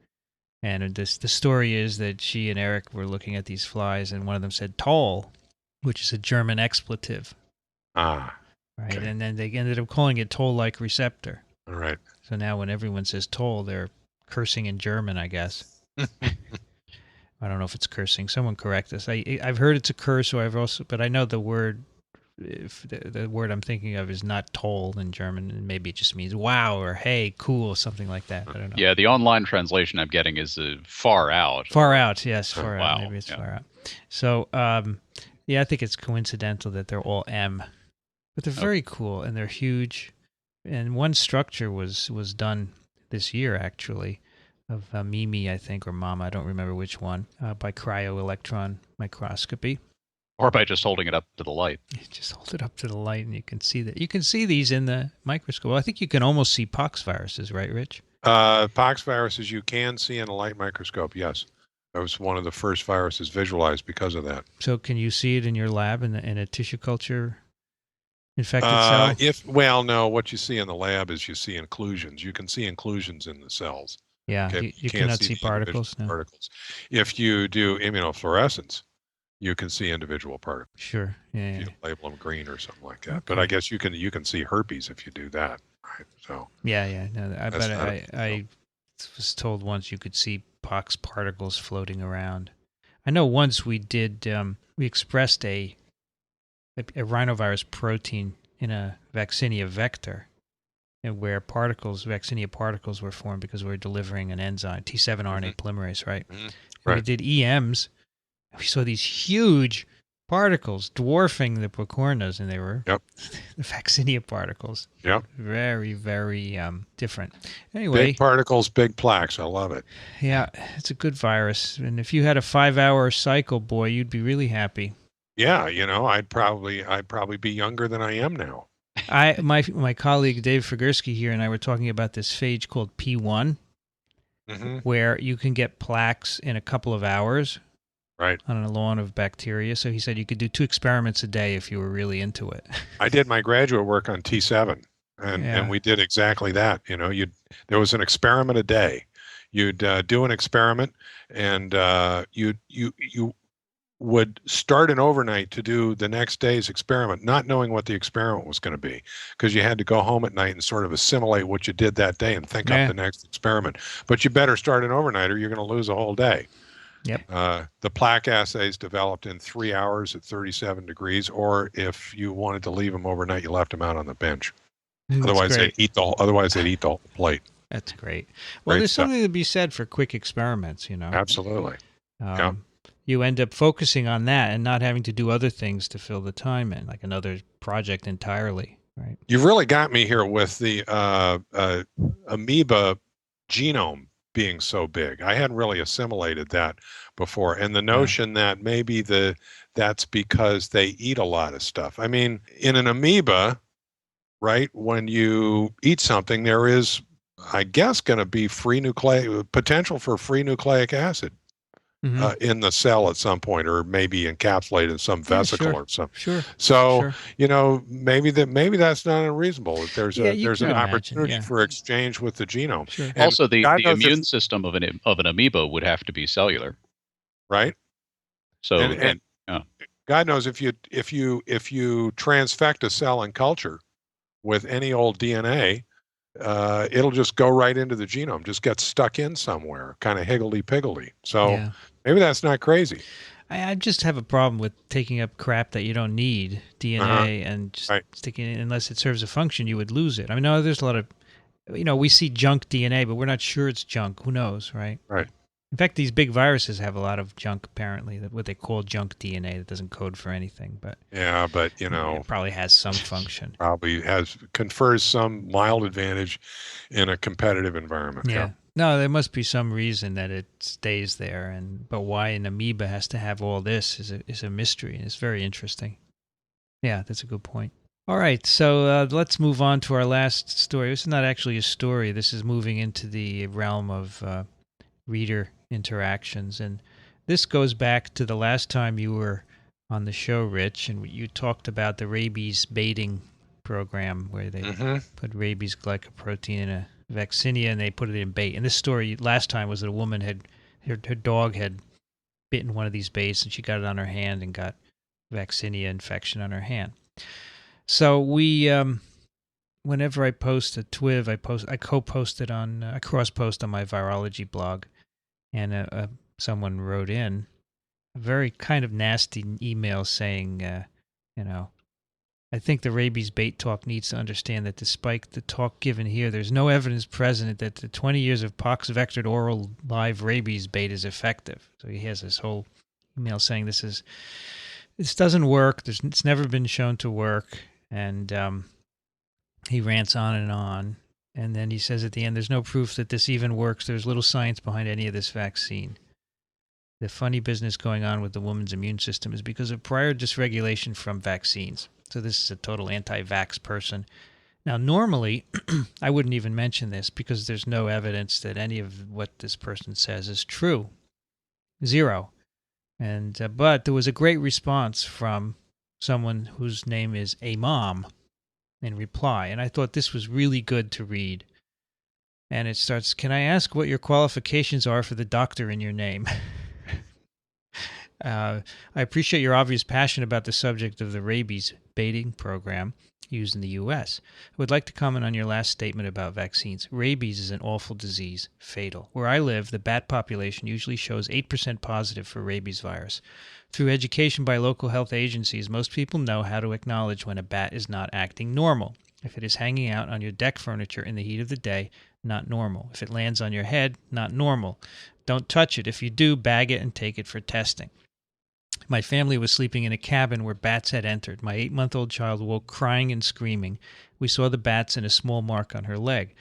And the story is that she and Eric were looking at these flies, and one of them said toll, which is a German expletive. Ah. Right, okay. and then they ended up calling it toll-like receptor. All right. So now when everyone says toll, they're cursing in German, I guess. I don't know if it's cursing. Someone correct us. I've heard it's a curse, but I know the word. If the word I'm thinking of is not toll in German, and maybe it just means wow or hey, cool, something like that. I don't know. Yeah, the online translation I'm getting is far out. Far out, yes, far wow. out. Maybe it's far out. So, yeah, I think it's coincidental that they're all M, but they're very cool and they're huge. And one structure was done this year actually of Mimi, I think, or Mama, I don't remember which one, by cryo-electron microscopy. Or by just holding it up to the light. You just hold it up to the light and you can see that. You can see these in the microscope. Well, I think you can almost see poxviruses, right, Rich? Poxviruses you can see in a light microscope, yes. That was one of the first viruses visualized because of that. So can you see it in your lab in a tissue culture infected cell? No, what you see in the lab is you see inclusions. You can see inclusions in the cells. Yeah, okay? you cannot see particles. No. Particles. If you do immunofluorescence, you can see individual particles. Sure. Yeah. If you label them green or something like that. Okay. But I guess you can see herpes if you do that, right? So. Yeah. No, I was told once you could see pox particles floating around. I know once we did. We expressed a rhinovirus protein in a vaccinia vector, and where vaccinia particles were formed because we were delivering an enzyme, T7 RNA polymerase, right? Mm-hmm. Right. We did EMs. We saw these huge particles dwarfing the picornas, and they were the vaccinia particles. Yep. Very, very different. Anyway. Big particles, big plaques. I love it. Yeah, it's a good virus. And if you had a 5-hour cycle, boy, you'd be really happy. Yeah, I'd probably be younger than I am now. My colleague Dave Figursky here and I were talking about this phage called P1, where you can get plaques in a couple of hours. Right. On a lawn of bacteria. So he said you could do 2 experiments a day if you were really into it. I did my graduate work on T7, and we did exactly that. There was an experiment a day. You'd do an experiment, and you would start an overnight to do the next day's experiment, not knowing what the experiment was going to be, because you had to go home at night and sort of assimilate what you did that day and think up the next experiment. But you better start an overnight or you're going to lose a whole day. Yep. The plaque assays developed in 3 hours at 37 degrees, or if you wanted to leave them overnight, you left them out on the bench. Otherwise, they'd eat the whole plate. That's great. Well, there's something to be said for quick experiments, Absolutely. You end up focusing on that and not having to do other things to fill the time in, like another project entirely, right? You've really got me here with the amoeba genome being so big. I hadn't really assimilated that before. And the notion that maybe that's because they eat a lot of stuff. I mean, in an amoeba, right, when you eat something, there is, I guess, going to be potential for free nucleic acid in the cell at some point, or maybe encapsulated in some vesicle or something. Sure. So, maybe that's not unreasonable. There's an opportunity for exchange with the genome. Sure. Also, the immune system of an amoeba would have to be cellular. Right. So And God knows if you transfect a cell in culture with any old DNA, it'll just go right into the genome, just get stuck in somewhere, kind of higgledy-piggledy. So maybe that's not crazy. I just have a problem with taking up crap that you don't need, DNA, and just sticking it, unless it serves a function, you would lose it. I mean, no, there's a lot of, we see junk DNA, but we're not sure it's junk. Who knows, right? Right. In fact, these big viruses have a lot of junk, apparently, what they call junk DNA that doesn't code for anything. But yeah, but it probably has some function. Probably confers some mild advantage in a competitive environment. Yeah. No, there must be some reason that it stays there, but why an amoeba has to have all this is a mystery, and it's very interesting. Yeah, that's a good point. All right, so let's move on to our last story. This is not actually a story. This is moving into the realm of reader interactions, and this goes back to the last time you were on the show, Rich, and you talked about the rabies baiting program where they put rabies glycoprotein in a vaccinia and they put it in bait. And this story last time was that a woman her dog had bitten one of these baits and she got it on her hand and got vaccinia infection on her hand. So we, whenever I post a TWiV, I co-post it on, I cross-post on my virology blog, and someone wrote in a very kind of nasty email saying, I think the rabies bait talk needs to understand that despite the talk given here, there's no evidence present that the 20 years of pox-vectored oral live rabies bait is effective. So he has this whole email saying this doesn't work. It's never been shown to work. And he rants on. And then he says at the end, there's no proof that this even works. There's little science behind any of this vaccine. The funny business going on with the woman's immune system is because of prior dysregulation from vaccines. So this is a total anti-vax person. Now, normally, I wouldn't even mention this because there's no evidence that any of what this person says is true. Zero. And but there was a great response from someone whose name is a mom in reply, and I thought this was really good to read. And it starts, can I ask what your qualifications are for the doctor in your name? I appreciate your obvious passion about the subject of the rabies baiting program used in the U.S. I would like to comment on your last statement about vaccines. Rabies is an awful disease, fatal. Where I live, the bat population usually shows 8% positive for rabies virus. Through education by local health agencies, most people know how to acknowledge when a bat is not acting normal. If it is hanging out on your deck furniture in the heat of the day, not normal. If it lands on your head, not normal. Don't touch it. If you do, bag it and take it for testing. My family was sleeping in a cabin where bats had entered. My 8-month-old child woke crying and screaming. We saw the bats and a small mark on her leg.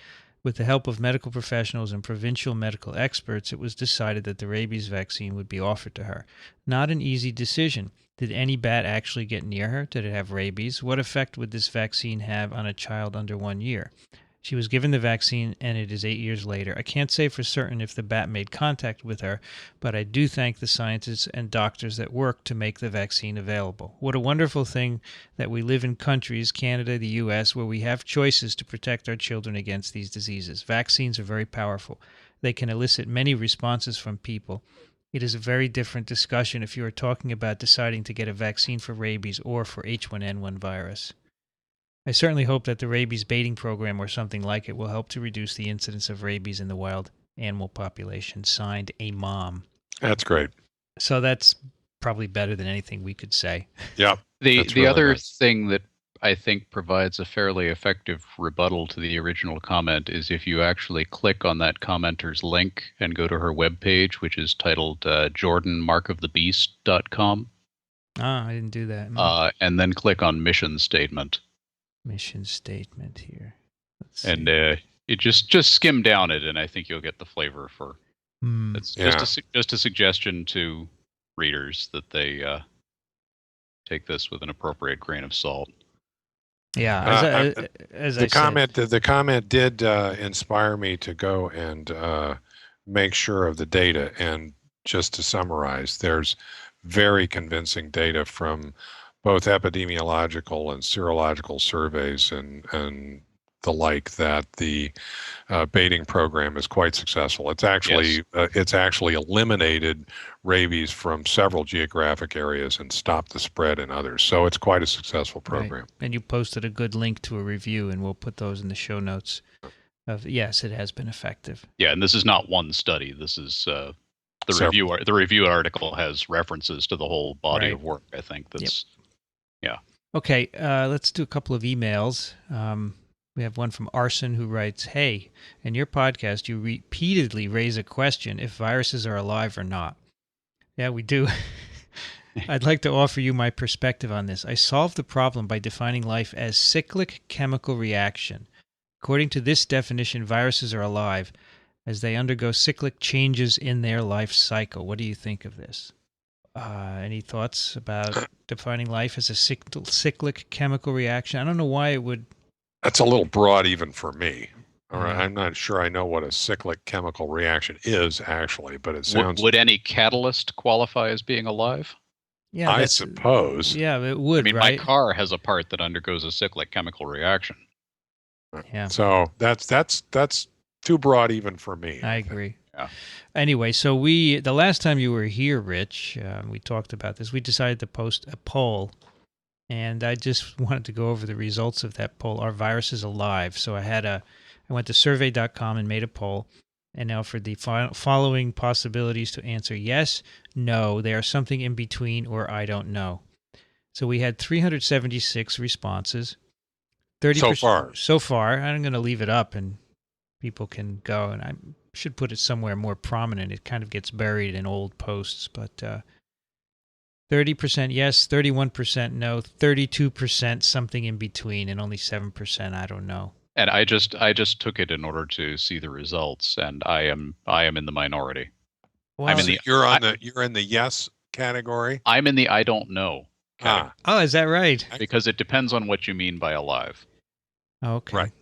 With the help of medical professionals and provincial medical experts, it was decided that the rabies vaccine would be offered to her. Not an easy decision. Did any bat actually get near her? Did it have rabies? What effect would this vaccine have on a child under 1 year? She was given the vaccine, and it is 8 years later. I can't say for certain if the bat made contact with her, but I do thank the scientists and doctors that worked to make the vaccine available. What a wonderful thing that we live in countries, Canada, the U.S., where we have choices to protect our children against these diseases. Vaccines are very powerful. They can elicit many responses from people. It is a very different discussion if you are talking about deciding to get a vaccine for rabies or for H1N1 virus. I certainly hope that the rabies baiting program or something like it will help to reduce the incidence of rabies in the wild animal population. Signed, a mom. That's great. So that's probably better than anything we could say. Yep. The really other nice. thing that I think provides a fairly effective rebuttal to the original comment is if you actually click on that commenter's link and go to her webpage, which is titled jordanmarkofthebeast.com. I didn't do that. And then click on mission statement. Mission statement here. And it just skim down it, and I think you'll get the flavor for. It's just a suggestion to readers that they take this with an appropriate grain of salt. Yeah, the comment did inspire me to go and make sure of the data. And just to summarize, there's very convincing data from both epidemiological and serological surveys and the like, that the baiting program is quite successful. It's actually eliminated rabies from several geographic areas and stopped the spread in others. So it's quite a successful program. Right. And you posted a good link to a review, and we'll put those in the show notes. Yes, it has been effective. Yeah, and this is not one study. This is the review. The review article has references to the whole body of work. I think that's Okay, let's do a couple of emails. We have one from Arson who writes, "Hey, in your podcast, you repeatedly raise a question if viruses are alive or not." Yeah, we do. I'd like to offer you my perspective on this. I solved the problem by defining life as cyclic chemical reaction. According to this definition, viruses are alive as they undergo cyclic changes in their life cycle. What do you think of this? Any thoughts about defining life as a cyclic chemical reaction? I don't know why it would... That's a little broad even for me. All right. I'm not sure I know what a cyclic chemical reaction is, actually, but it sounds... Would any catalyst qualify as being alive? Yeah, I suppose. Yeah, it would, I mean, right? my car has a part that undergoes a cyclic chemical reaction. Yeah. So that's too broad even for me. I agree. Yeah. Anyway, so the last time you were here, Rich, we talked about this. We decided to post a poll, and I just wanted to go over the results of that poll. Are viruses alive? So I went to survey.com and made a poll, and now for the following possibilities to answer yes, no, they are something in between, or I don't know. So we had 376 responses. 30% so far. I'm going to leave it up and people can go, and I should put it somewhere more prominent. It kind of gets buried in old posts, but 30% yes, 31% no, 32% something in between, and only 7% I don't know. And I just took it in order to see the results, and I am in the minority. Well, you're in the yes category. I'm in the I don't know category. Oh, is that right? Because it depends on what you mean by alive. Okay. Right.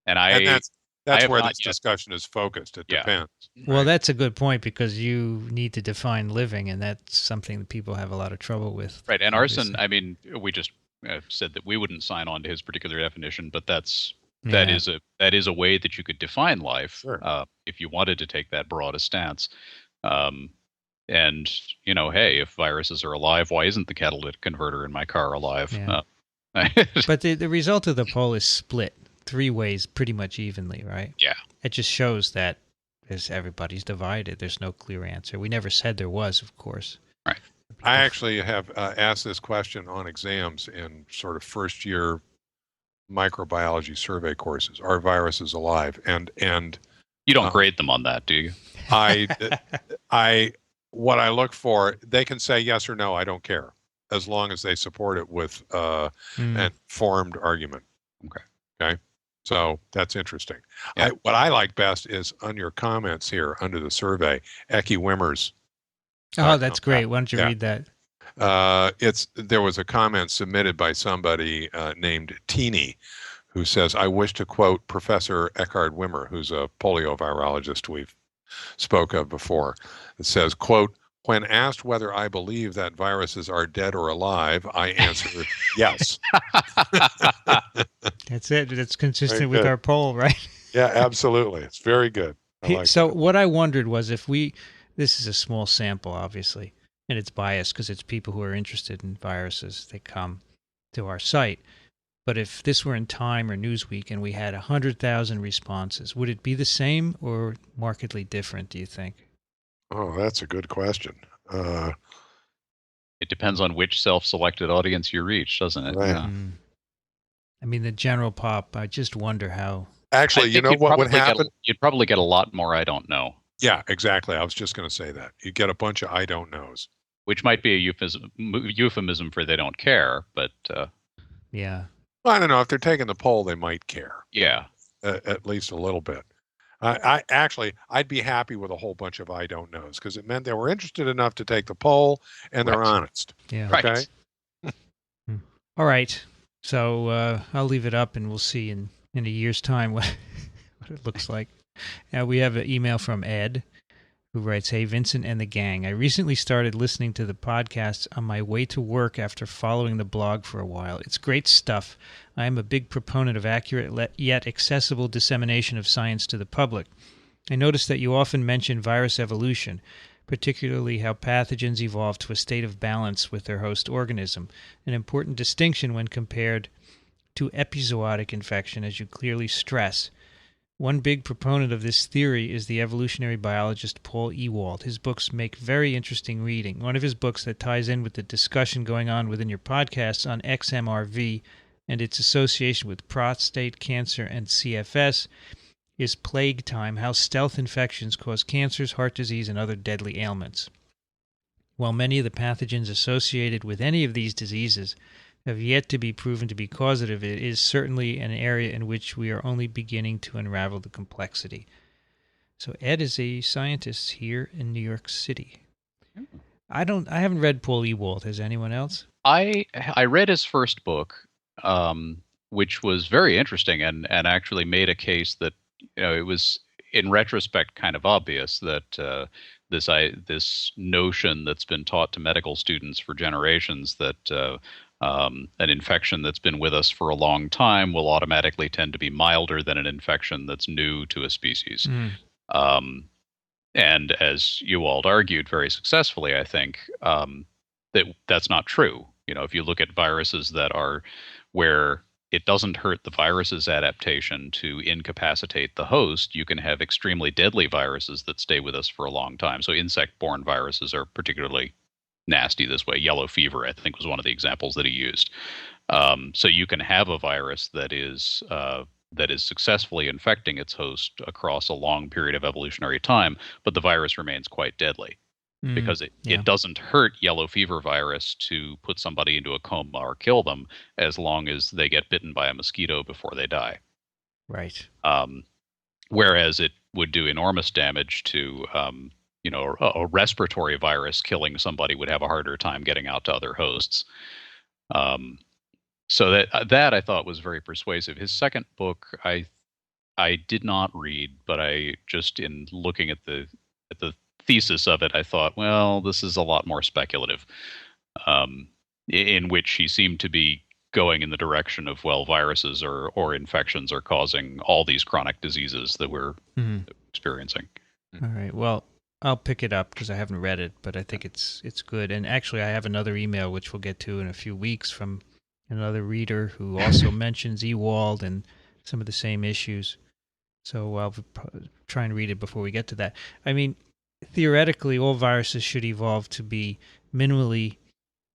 And that's where this discussion is focused. It depends. Well, right? That's a good point, because you need to define living, and that's something that people have a lot of trouble with. Right. And Arson, I mean, we just said that we wouldn't sign on to his particular definition, but that is a way that you could define life. Sure. If you wanted to take that broad a stance. And, hey, if viruses are alive, why isn't the catalytic converter in my car alive? Yeah. But the result of the poll is split 3 ways pretty much evenly, right? Yeah. It just shows that everybody's divided. There's no clear answer. We never said there was, of course. Right. I actually have asked this question on exams in sort of first-year microbiology survey courses. Are viruses alive? And you don't grade them on that, do you? What I look for, they can say yes or no. I don't care, as long as they support it with an informed argument. Okay. So that's interesting. Yeah. What I like best is on your comments here under the survey, Eki Wimmer's. Oh, that's great. Why don't you read that? There was a comment submitted by somebody named Teeny, who says, "I wish to quote Professor Eckhard Wimmer, who's a poliovirologist we've spoke of before. It says, quote, when asked whether I believe that viruses are dead or alive, I answer yes." That's it. That's consistent with our poll, right? Yeah, absolutely. It's very good. What I wondered was this is a small sample, obviously, and it's biased because it's people who are interested in viruses. They come to our site. But if this were in Time or Newsweek and we had 100,000 responses, would it be the same or markedly different, do you think? Oh, that's a good question. It depends on which self-selected audience you reach, doesn't it? Right. Yeah. I mean, the general pop, I just wonder how... Actually, you know what would happen? You'd probably get a lot more I don't know. Yeah, exactly. I was just going to say that. You get a bunch of I don't knows. Which might be a euphemism for they don't care, but... yeah. Well, I don't know. If they're taking the poll, they might care. Yeah. At least a little bit. I'd be happy with a whole bunch of I don't knows, because it meant they were interested enough to take the poll and they're honest. Yeah. Okay. Right. All right. So I'll leave it up, and we'll see in a year's time what it looks like. Now we have an email from Ed who writes, "Hey, Vincent and the gang. I recently started listening to the podcasts on my way to work after following the blog for a while. It's great stuff. I am a big proponent of accurate yet accessible dissemination of science to the public. I noticed that you often mention virus evolution, particularly how pathogens evolve to a state of balance with their host organism, an important distinction when compared to epizootic infection, as you clearly stress. One big proponent of this theory is the evolutionary biologist Paul Ewald. His books make very interesting reading. One of his books that ties in with the discussion going on within your podcasts on XMRV and its association with prostate cancer and CFS is Plague Time, How Stealth Infections Cause Cancers, Heart Disease, and Other Deadly Ailments. While many of the pathogens associated with any of these diseases have yet to be proven to be causative, it is certainly an area in which we are only beginning to unravel the complexity." So Ed is a scientist here in New York City. I haven't read Paul Ewald. Has anyone else? I read his first book, which was very interesting and actually made a case that, it was in retrospect kind of obvious that this notion that's been taught to medical students for generations that an infection that's been with us for a long time will automatically tend to be milder than an infection that's new to a species. And as Ewald argued very successfully, I think, that's not true. If you look at viruses that are where it doesn't hurt the virus's adaptation to incapacitate the host, you can have extremely deadly viruses that stay with us for a long time. So insect-borne viruses are particularly nasty this way. Yellow fever, I think, was one of the examples that he used. So you can have a virus that is successfully infecting its host across a long period of evolutionary time, but the virus remains quite deadly because it doesn't hurt yellow fever virus to put somebody into a coma or kill them as long as they get bitten by a mosquito before they die. Right. Whereas it would do enormous damage to a respiratory virus. Killing somebody would have a harder time getting out to other hosts. So that I thought was very persuasive. His second book I did not read, but I just, in looking at the thesis of it, I thought, well, this is a lot more speculative, in which he seemed to be going in the direction of, well, viruses or infections are causing all these chronic diseases that we're experiencing. All right. Well, I'll pick it up because I haven't read it, but I think it's good. And actually, I have another email, which we'll get to in a few weeks, from another reader who also mentions Ewald and some of the same issues. So I'll try and read it before we get to that. I mean, theoretically, all viruses should evolve to be minimally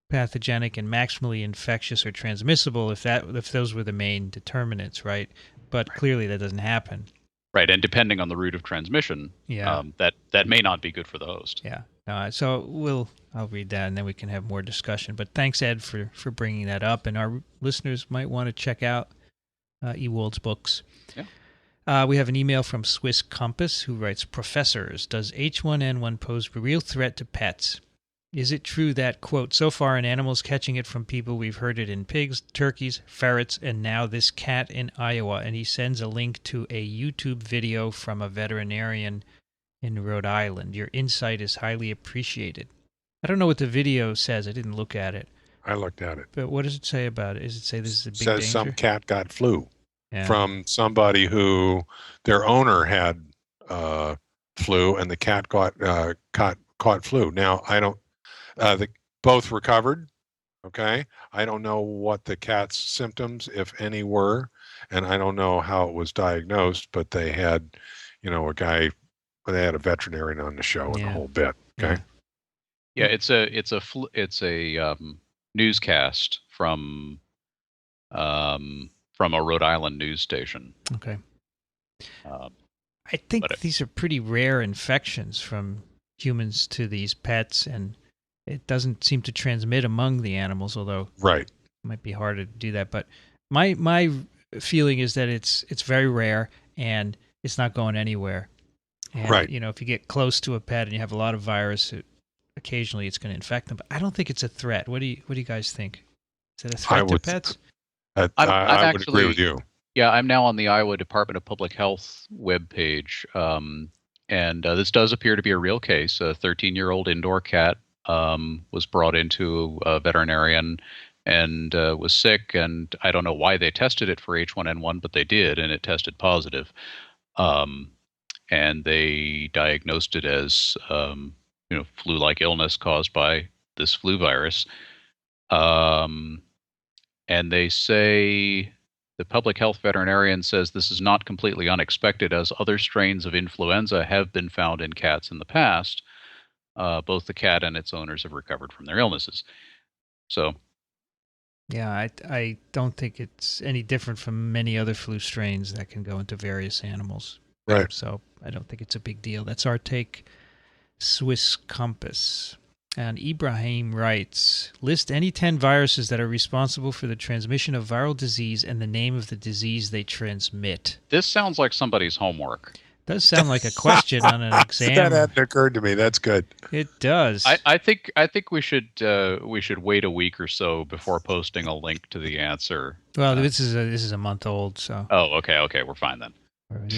pathogenic and maximally infectious or transmissible if those were the main determinants, right? But clearly that doesn't happen. Right, and depending on the route of transmission, that may not be good for the host. Yeah. So I'll read that, and then we can have more discussion. But thanks, Ed, for bringing that up. And our listeners might want to check out Ewald's books. Yeah. We have an email from Swiss Compass, who writes, "Professors, does H1N1 pose a real threat to pets? Is it true that, quote, so far in animals catching it from people, we've heard it in pigs, turkeys, ferrets, and now this cat in Iowa?" And he sends a link to a YouTube video from a veterinarian in Rhode Island. Your insight is highly appreciated. I don't know what the video says. I didn't look at it. I looked at it. But what does it say about it? Does it say this is a big danger? It says some cat got flu from somebody who their owner had flu, and the cat caught flu. Now, I don't. Both recovered. Okay. I don't know what the cat's symptoms, if any, were, and I don't know how it was diagnosed, but they had, they had a veterinarian on the show and the whole bit. Okay. Yeah. It's a newscast from a Rhode Island news station. Okay. I think these are pretty rare infections from humans to these pets, and it doesn't seem to transmit among the animals, although it might be harder to do that. But my feeling is that it's very rare and it's not going anywhere. And, if you get close to a pet and you have a lot of virus, occasionally it's going to infect them. But I don't think it's a threat. What do you guys think? Is it a threat to pets? I would agree with you. Yeah, I'm now on the Iowa Department of Public Health webpage, this does appear to be a real case. A 13-year-old indoor cat was brought into a veterinarian and was sick, and I don't know why they tested it for H1N1, but they did, and it tested positive. And they diagnosed it as flu-like illness caused by this flu virus. And they say the public health veterinarian says this is not completely unexpected, as other strains of influenza have been found in cats in the past. Both the cat and its owners have recovered from their illnesses. So, yeah, I don't think it's any different from many other flu strains that can go into various animals. Right. So I don't think it's a big deal. That's our take. Swiss Compass. And Ibrahim writes, list any 10 viruses that are responsible for the transmission of viral disease and the name of the disease they transmit. this sounds like somebody's homework. Does sound like a question on an exam. That hadn't occurred to me. That's good. It does. I think we should wait a week or so before posting a link to the answer. Well, this is a month old, so. Oh, okay, we're fine then.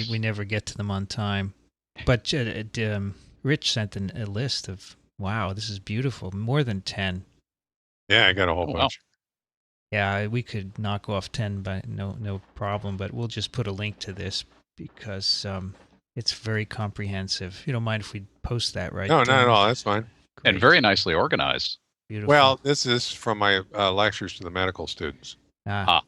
We never get to them on time. But Rich sent a list of, wow, this is beautiful, more than 10. Yeah, I got a whole wow. bunch. Yeah, we could knock off 10, but no problem. But we'll just put a link to this because it's very comprehensive. You don't mind if we post that, right? No, not at all. That's fine. Great. And very nicely organized. Beautiful. Well, this is from my lectures to the medical students.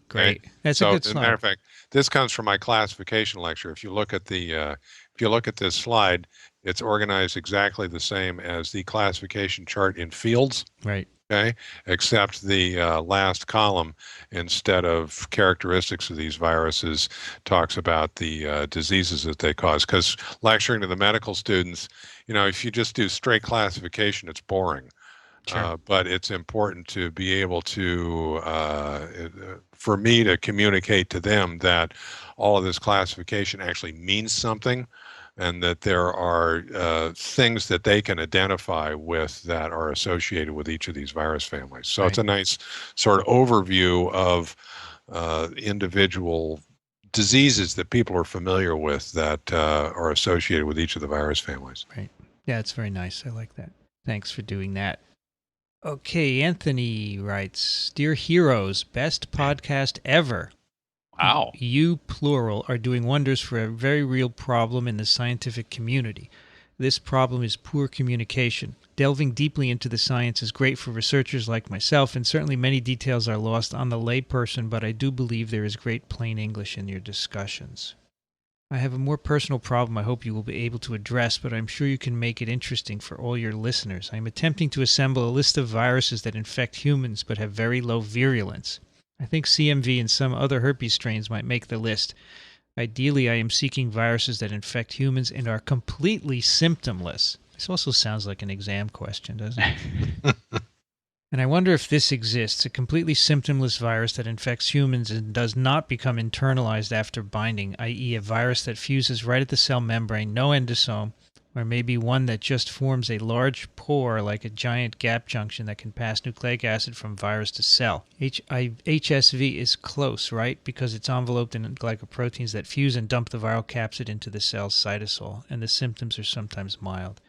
Great. Okay? That's So, a good as a slide. matter of fact, this comes from my classification lecture. If you look at this slide, it's organized exactly the same as the classification chart in fields. Right. Okay, except the last column, instead of characteristics of these viruses, talks about the diseases that they cause. Because lecturing to the medical students, if you just do straight classification, it's boring. Sure. But it's important to be able to, for me to communicate to them that all of this classification actually means something, and that there are things that they can identify with that are associated with each of these virus families. So Right. it's a nice sort of overview of individual diseases that people are familiar with that are associated with each of the virus families. Right. Yeah, it's very nice. I like that. Thanks for doing that. Okay, Anthony writes, Dear Heroes, best podcast ever. Wow. You, plural, are doing wonders for a very real problem in the scientific community. This problem is poor communication. Delving deeply into the science is great for researchers like myself, and certainly many details are lost on the layperson, but I do believe there is great plain English in your discussions. I have a more personal problem I hope you will be able to address, but I'm sure you can make it interesting for all your listeners. I am attempting to assemble a list of viruses that infect humans but have very low virulence. I think CMV and some other herpes strains might make the list. Ideally, I am seeking viruses that infect humans and are completely symptomless. This also sounds like an exam question, doesn't it? And I wonder if this exists, a completely symptomless virus that infects humans and does not become internalized after binding, i.e. a virus that fuses right at the cell membrane, no endosome, or maybe one that just forms a large pore like a giant gap junction that can pass nucleic acid from virus to cell. HSV is close, right? Because it's enveloped in glycoproteins that fuse and dump the viral capsid into the cell's cytosol, and the symptoms are sometimes mild.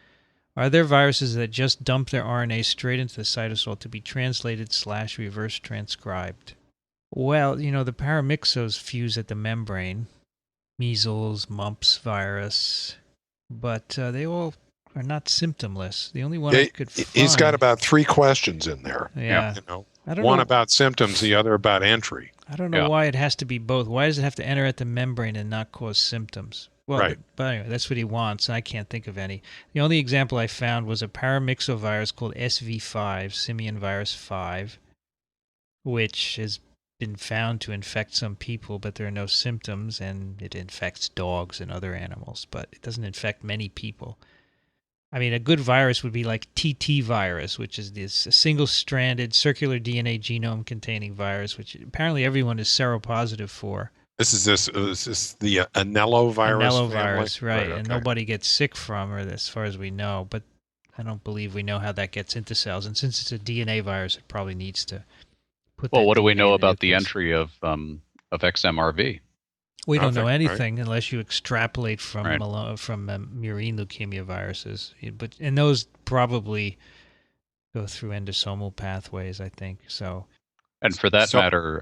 Are there viruses that just dump their RNA straight into the cytosol to be translated/reverse transcribed? Well, the paramyxos fuse at the membrane. Measles, mumps virus. But they all are not symptomless. The only one I could find... He's got about 3 questions in there. Yeah. I don't know. About symptoms, the other about entry. I don't know why it has to be both. Why does it have to enter at the membrane and not cause symptoms? Well, right. But anyway, that's what he wants, and I can't think of any. The only example I found was a paramyxovirus called SV5, simian virus 5, which has been found to infect some people, but there are no symptoms, and it infects dogs and other animals, but it doesn't infect many people. I mean, a good virus would be like TWiV, which is this single-stranded circular DNA genome-containing virus, which apparently everyone is seropositive for. This is the Anello virus. Anellovirus, right? Okay. And nobody gets sick from, or as far as we know. But I don't believe we know how that gets into cells. And since it's a DNA virus, it probably needs to put. Well, what do we know about the entry of XMRV? We don't know Nothing, right? anything unless you extrapolate from Right. murine leukemia viruses, and those probably go through endosomal pathways, I think. So And for that So matter,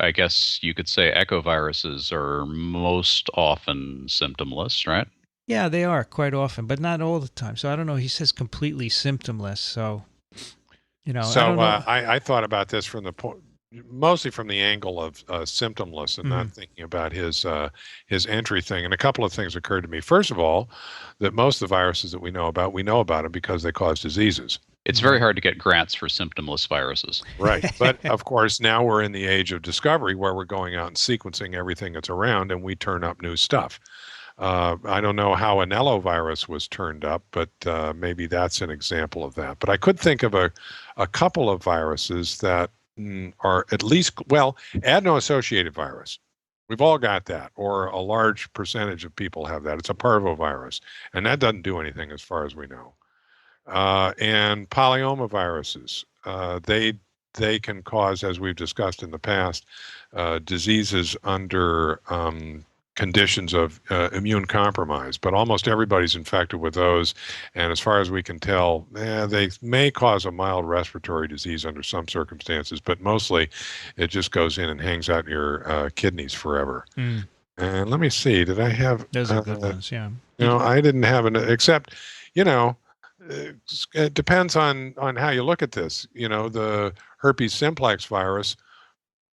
I guess you could say echoviruses are most often symptomless, right? yeah, they are quite often, but not all the time. So I don't know. He says completely symptomless. So I So don't know. I thought about this from mostly from the angle of symptomless, and Mhm. not thinking about his entry thing. And a couple of things occurred to me. First of all, that most of the viruses that we know about them because they cause diseases. It's very hard to get grants for symptomless viruses. Right. But of course, now we're in the age of discovery where we're going out and sequencing everything that's around, and we turn up new stuff. I don't know how Anellovirus was turned up, but maybe that's an example of that. But I could think of a couple of viruses that are at least, well, adeno-associated virus. We've all got that, or a large percentage of people have that. It's a parvovirus, and that doesn't do anything as far as we know. And polyomaviruses, they can cause, as we've discussed in the past, diseases under conditions of immune compromise. But almost everybody's infected with those, and as far as we can tell, they may cause a mild respiratory disease under some circumstances, but mostly it just goes in and hangs out in your kidneys forever. Mm. And let me see, did I have? Those are good ones. Yeah. I didn't have an except, you know. It depends on how you look at this. The herpes simplex virus,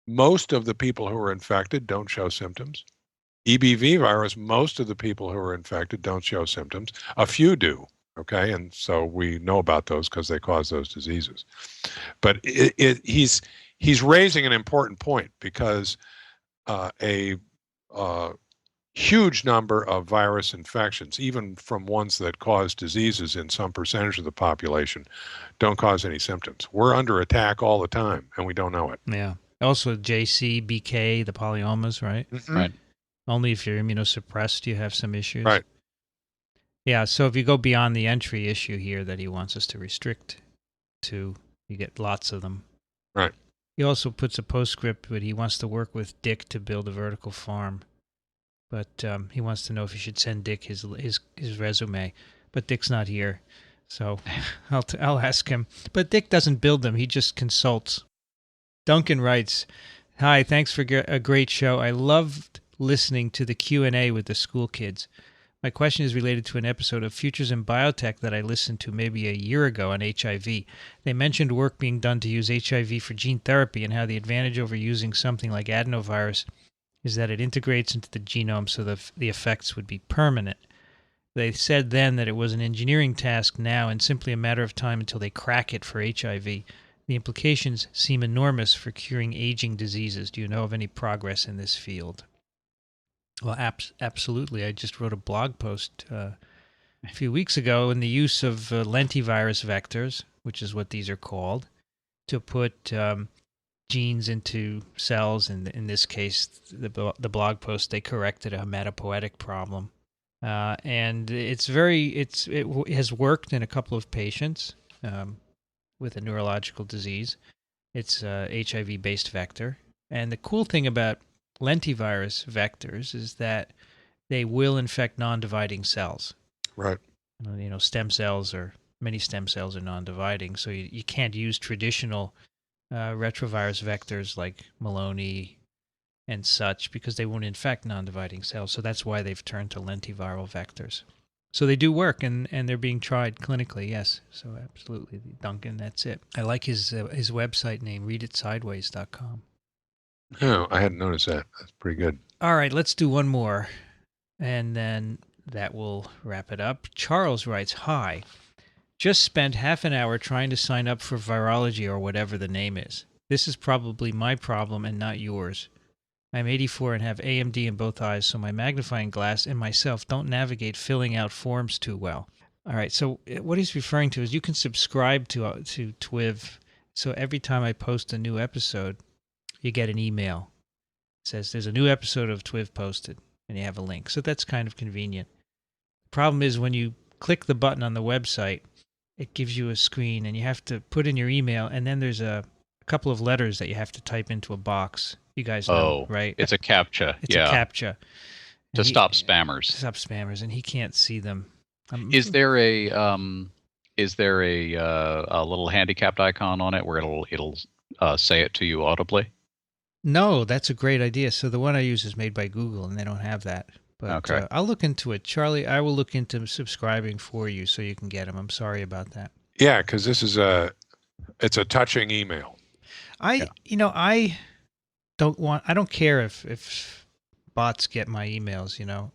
most of the people who are infected don't show symptoms. EBV virus, most of the people who are infected don't show symptoms. A few do, okay? And so we know about those because they cause those diseases. But he's raising an important point, because a huge number of virus infections, even from ones that cause diseases in some percentage of the population, don't cause any symptoms. We're under attack all the time, and we don't know it. Yeah. Also, JC, BK, the polyomas, right? Mm-hmm. Right. Only if you're immunosuppressed, you have some issues. Right. Yeah. So if you go beyond the entry issue here that he wants us to restrict to, you get lots of them. Right. He also puts a postscript, but he wants to work with Dick to build a vertical farm. But he wants to know if he should send Dick his resume. But Dick's not here, so I'll ask him. But Dick doesn't build them; he just consults. Duncan writes, "Hi, thanks for a great show. I loved listening to the Q&A with the school kids. My question is related to an episode of Futures in Biotech that I listened to maybe a year ago on HIV. They mentioned work being done to use HIV for gene therapy and how the advantage over using something like adenovirus is that it integrates into the genome so the effects would be permanent. They said then that it was an engineering task now and simply a matter of time until they crack it for HIV. The implications seem enormous for curing aging diseases. Do you know of any progress in this field?" Well, absolutely. I just wrote a blog post a few weeks ago in the use of lentivirus vectors, which is what these are called, to put genes into cells. And in this case, the blog post, they corrected a hematopoietic problem. And it has worked in a couple of patients with a neurological disease. It's a HIV-based vector. And the cool thing about lentivirus vectors is that they will infect non-dividing cells. Right. Stem cells many stem cells are non-dividing, so you can't use traditional retrovirus vectors like Maloney and such because they won't infect non-dividing cells. So that's why they've turned to lentiviral vectors. So they do work, and they're being tried clinically, yes. So absolutely, Duncan, that's it. I like his website name, readitsideways.com. Oh, I hadn't noticed that. That's pretty good. All right, let's do one more, and then that will wrap it up. Charles writes, "Hi. Just spent half an hour trying to sign up for virology or whatever the name is. This is probably my problem and not yours. I'm 84 and have AMD in both eyes, so my magnifying glass and myself don't navigate filling out forms too well." All right, so what he's referring to is you can subscribe to TWiV, so every time I post a new episode, you get an email. It says there's a new episode of TWiV posted, and you have a link. So that's kind of convenient. The problem is when you click the button on the website, it gives you a screen, and you have to put in your email, and then there's a couple of letters that you have to type into a box. You guys know, Oh, right? it's a CAPTCHA. It's a CAPTCHA. To stop spammers. To stop spammers, and he can't see them. Is there a little handicapped icon on it where it'll say it to you audibly? No, that's a great idea. So the one I use is made by Google, and they don't have that. But Okay. I'll look into it. Charlie, I will look into subscribing for you so you can get them. I'm sorry about that. Yeah, because this is it's a touching email. I don't care if bots get my emails,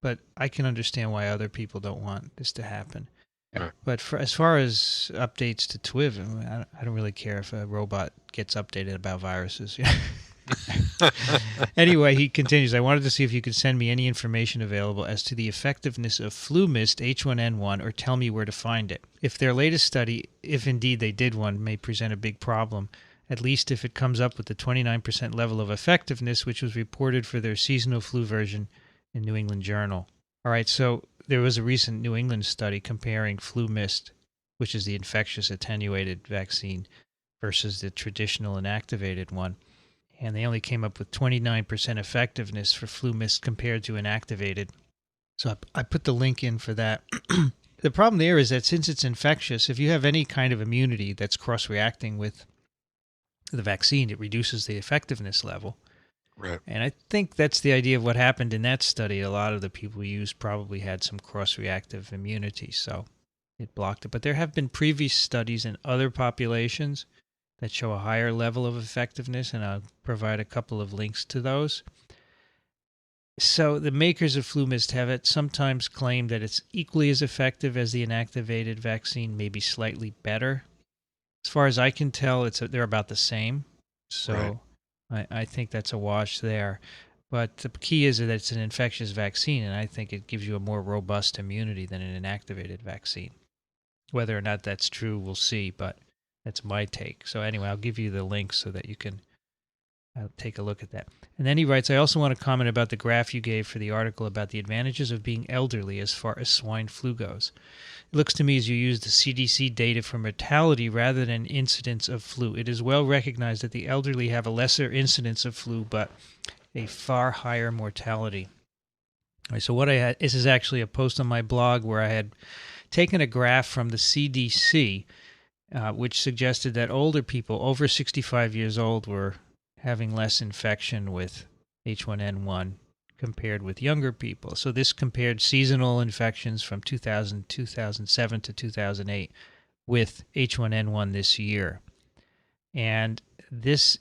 but I can understand why other people don't want this to happen. Right. But as far as updates to TWiV, I don't really care if a robot gets updated about viruses. Anyway, he continues, I wanted to see if you could send me any information available as to the effectiveness of Flumist H1N1 or tell me where to find it. If their latest study, if indeed they did one, may present a big problem, at least if it comes up with the 29% level of effectiveness, which was reported for their seasonal flu version in New England Journal. All right, so there was a recent New England study comparing Flumist, which is the infectious attenuated vaccine, versus the traditional inactivated one. And they only came up with 29% effectiveness for Flumist compared to inactivated. So I put the link in for that. The problem there is that since it's infectious, if you have any kind of immunity that's cross-reacting with the vaccine, it reduces the effectiveness level. Right. And I think that's the idea of what happened in that study. A lot of the people used probably had some cross-reactive immunity, so it blocked it. But there have been previous studies in other populations that show a higher level of effectiveness, and I'll provide a couple of links to those. So the makers of Flumist have it sometimes claimed that it's equally as effective as the inactivated vaccine, maybe slightly better. As far as I can tell, they're about the same. So right. I think that's a wash there. But the key is that it's an infectious vaccine, and I think it gives you a more robust immunity than an inactivated vaccine. Whether or not that's true, we'll see, but that's my take. So anyway, I'll give you the link so that you can take a look at that. And then he writes, I also want to comment about the graph you gave for the article about the advantages of being elderly as far as swine flu goes. It looks to me as you use the CDC data for mortality rather than incidence of flu. It is well recognized that the elderly have a lesser incidence of flu, but a far higher mortality. All right, so what I had, this is actually a post on my blog where I had taken a graph from the CDC, which suggested that older people over 65 years old were having less infection with H1N1 compared with younger people. So this compared seasonal infections from 2007 to 2008 with H1N1 this year. And this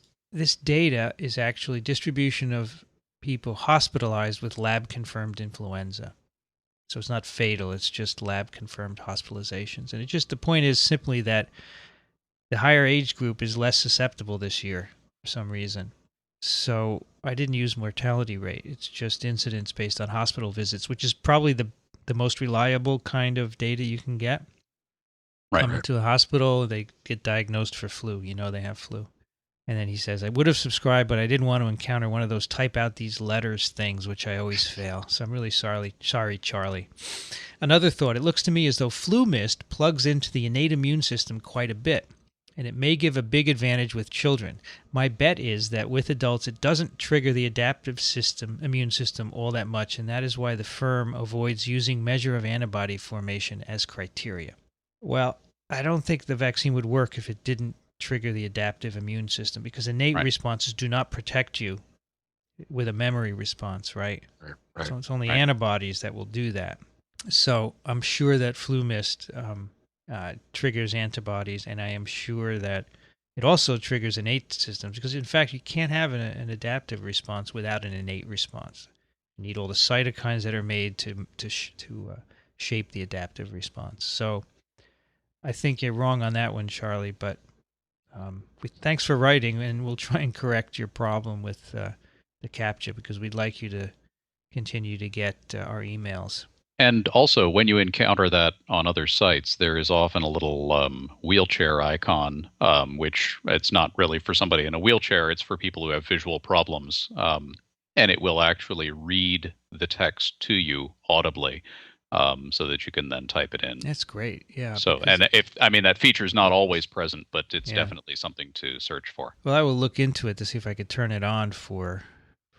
data is actually distribution of people hospitalized with lab-confirmed influenza. So it's not fatal, it's just lab-confirmed hospitalizations. And the point is simply that the higher age group is less susceptible this year for some reason. So I didn't use mortality rate. It's just incidence based on hospital visits, which is probably the most reliable kind of data you can get. Right. Come into the hospital, they get diagnosed for flu. They have flu. And then he says, I would have subscribed, but I didn't want to encounter one of those type out these letters things, which I always fail. So I'm really sorry, Charlie. Another thought, it looks to me as though Flumist plugs into the innate immune system quite a bit, and it may give a big advantage with children. My bet is that with adults, it doesn't trigger the adaptive immune system all that much, and that is why the firm avoids using measure of antibody formation as criteria. Well, I don't think the vaccine would work if it didn't trigger the adaptive immune system, because innate responses do not protect you with a memory response, right? Right. So it's only antibodies that will do that. So I'm sure that Flumist triggers antibodies, and I am sure that it also triggers innate systems, because in fact you can't have an adaptive response without an innate response. You need all the cytokines that are made to shape the adaptive response. So I think you're wrong on that one, Charlie, but thanks for writing, and we'll try and correct your problem with the CAPTCHA, because we'd like you to continue to get our emails. And also, when you encounter that on other sites, there is often a little wheelchair icon, which it's not really for somebody in a wheelchair. It's for people who have visual problems. And it will actually read the text to you audibly. so that you can then type it in. That's great. Yeah. So, and that feature is not always present, but it's definitely something to search for. Well, I will look into it to see if I could turn it on for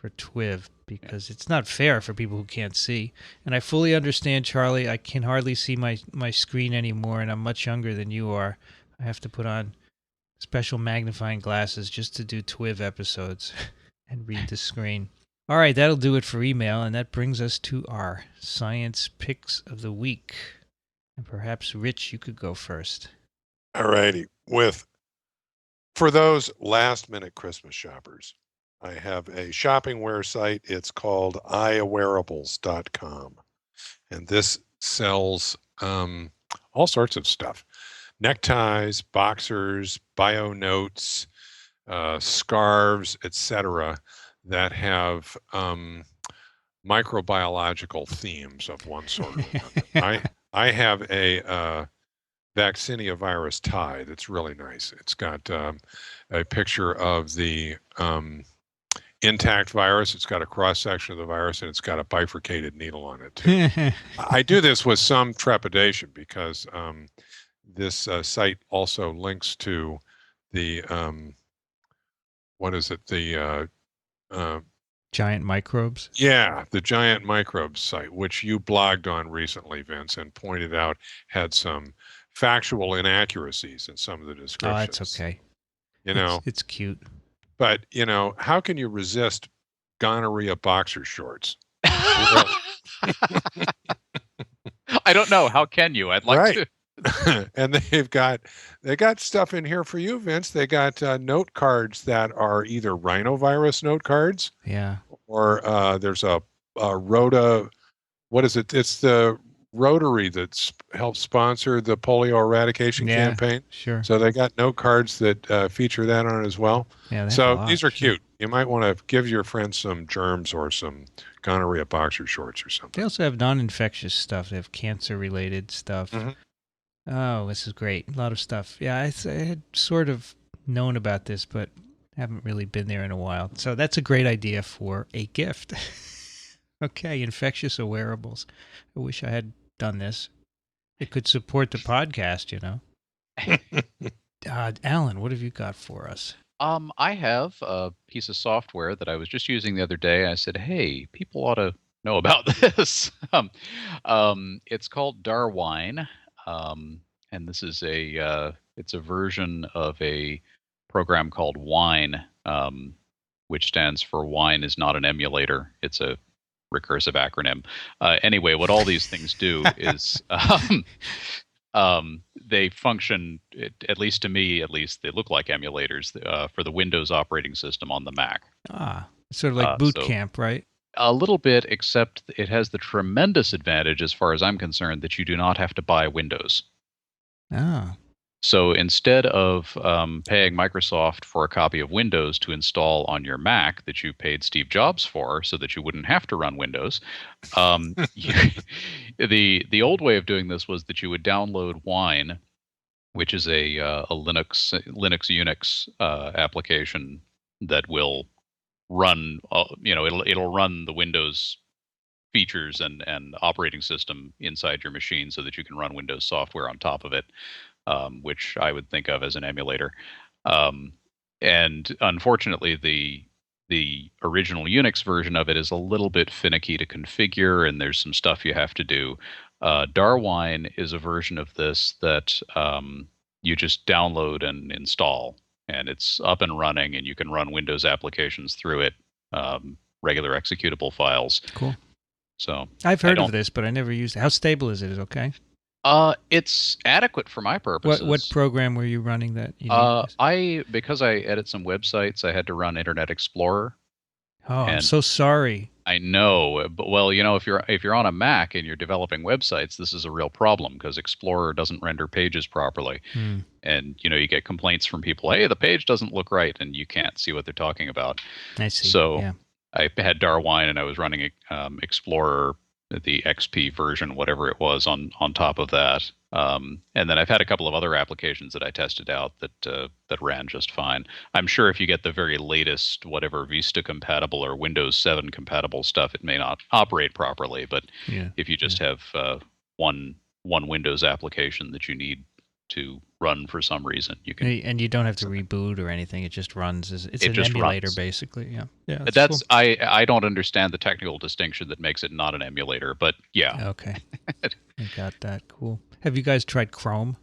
TWiV, because it's not fair for people who can't see. And I fully understand, Charlie. I can hardly see my screen anymore, and I'm much younger than you are. I have to put on special magnifying glasses just to do TWiV episodes and read the screen. All right, that'll do it for email, and that brings us to our science picks of the week. And perhaps, Rich, you could go first. All righty. For those last-minute Christmas shoppers, I have a shoppingware site. It's called iawearables.com. And this sells all sorts of stuff. Neckties, boxers, bio notes, scarves, etc., that have microbiological themes of one sort or another. I have a Vaccinia virus tie that's really nice. It's got a picture of the intact virus. It's got a cross-section of the virus, and it's got a bifurcated needle on it, too. I do this with some trepidation because this site also links to the, Giant Microbes? Yeah, the Giant Microbes site, which you blogged on recently, Vince, and pointed out had some factual inaccuracies in some of the descriptions. Oh, that's okay. It's cute. But, how can you resist gonorrhea boxer shorts? I don't know. How can you? I'd like to. And they got stuff in here for you, Vince. They got note cards that are either rhinovirus note cards. Yeah. Or there's a Rota. What is it? It's the Rotary that helps sponsor the polio eradication campaign. Sure. So they got note cards that feature that on it as well. Yeah. So these are cute. You might want to give your friends some germs or some gonorrhea boxer shorts or something. They also have non-infectious stuff. They have cancer-related stuff. Mm-hmm. Oh, this is great. A lot of stuff. Yeah, I had sort of known about this, but haven't really been there in a while. So that's a great idea for a gift. Okay, infectious wearables. I wish I had done this. It could support the podcast, Alan, what have you got for us? I have a piece of software that I was just using the other day. I said, hey, people ought to know about this. It's called Darwine. And this is it's a version of a program called Wine, which stands for Wine is not an emulator. It's a recursive acronym. Anyway, what all these things do is they function, at least to me, they look like emulators for the Windows operating system on the Mac. Sort of like Boot Camp, right? A little bit, except it has the tremendous advantage, as far as I'm concerned, that you do not have to buy Windows. So instead of paying Microsoft for a copy of Windows to install on your Mac that you paid Steve Jobs for so that you wouldn't have to run Windows, the old way of doing this was that you would download Wine, which is a Linux Unix application that will run, it'll run the Windows features and operating system inside your machine so that you can run Windows software on top of it, which I would think of as an emulator. And unfortunately, the original Unix version of it is a little bit finicky to configure, and there's some stuff you have to do. Darwine is a version of this that you just download and install, and it's up and running, and you can run Windows applications through it, regular executable files. Cool. So I've heard of this, but I never used it. How stable is it? Is it okay? It's adequate for my purposes. What program were you running that? Because I edit some websites, I had to run Internet Explorer. Oh, I'm so sorry. I know, but if you're on a Mac and you're developing websites, this is a real problem because Explorer doesn't render pages properly, and you get complaints from people. Hey, the page doesn't look right, and you can't see what they're talking about. I see. So I had Darwine, and I was running Explorer the XP version, whatever it was, on top of that. And then I've had a couple of other applications that I tested out that ran just fine. I'm sure if you get the very latest, whatever Vista compatible or Windows 7 compatible stuff, it may not operate properly. But if you just have one Windows application that you need to run for some reason, you can. And you don't have to reboot or anything. It just runs. It's an emulator, basically. Yeah. That's cool. I don't understand the technical distinction that makes it not an emulator, but yeah. Okay. I got that. Cool. Have you guys tried Chrome?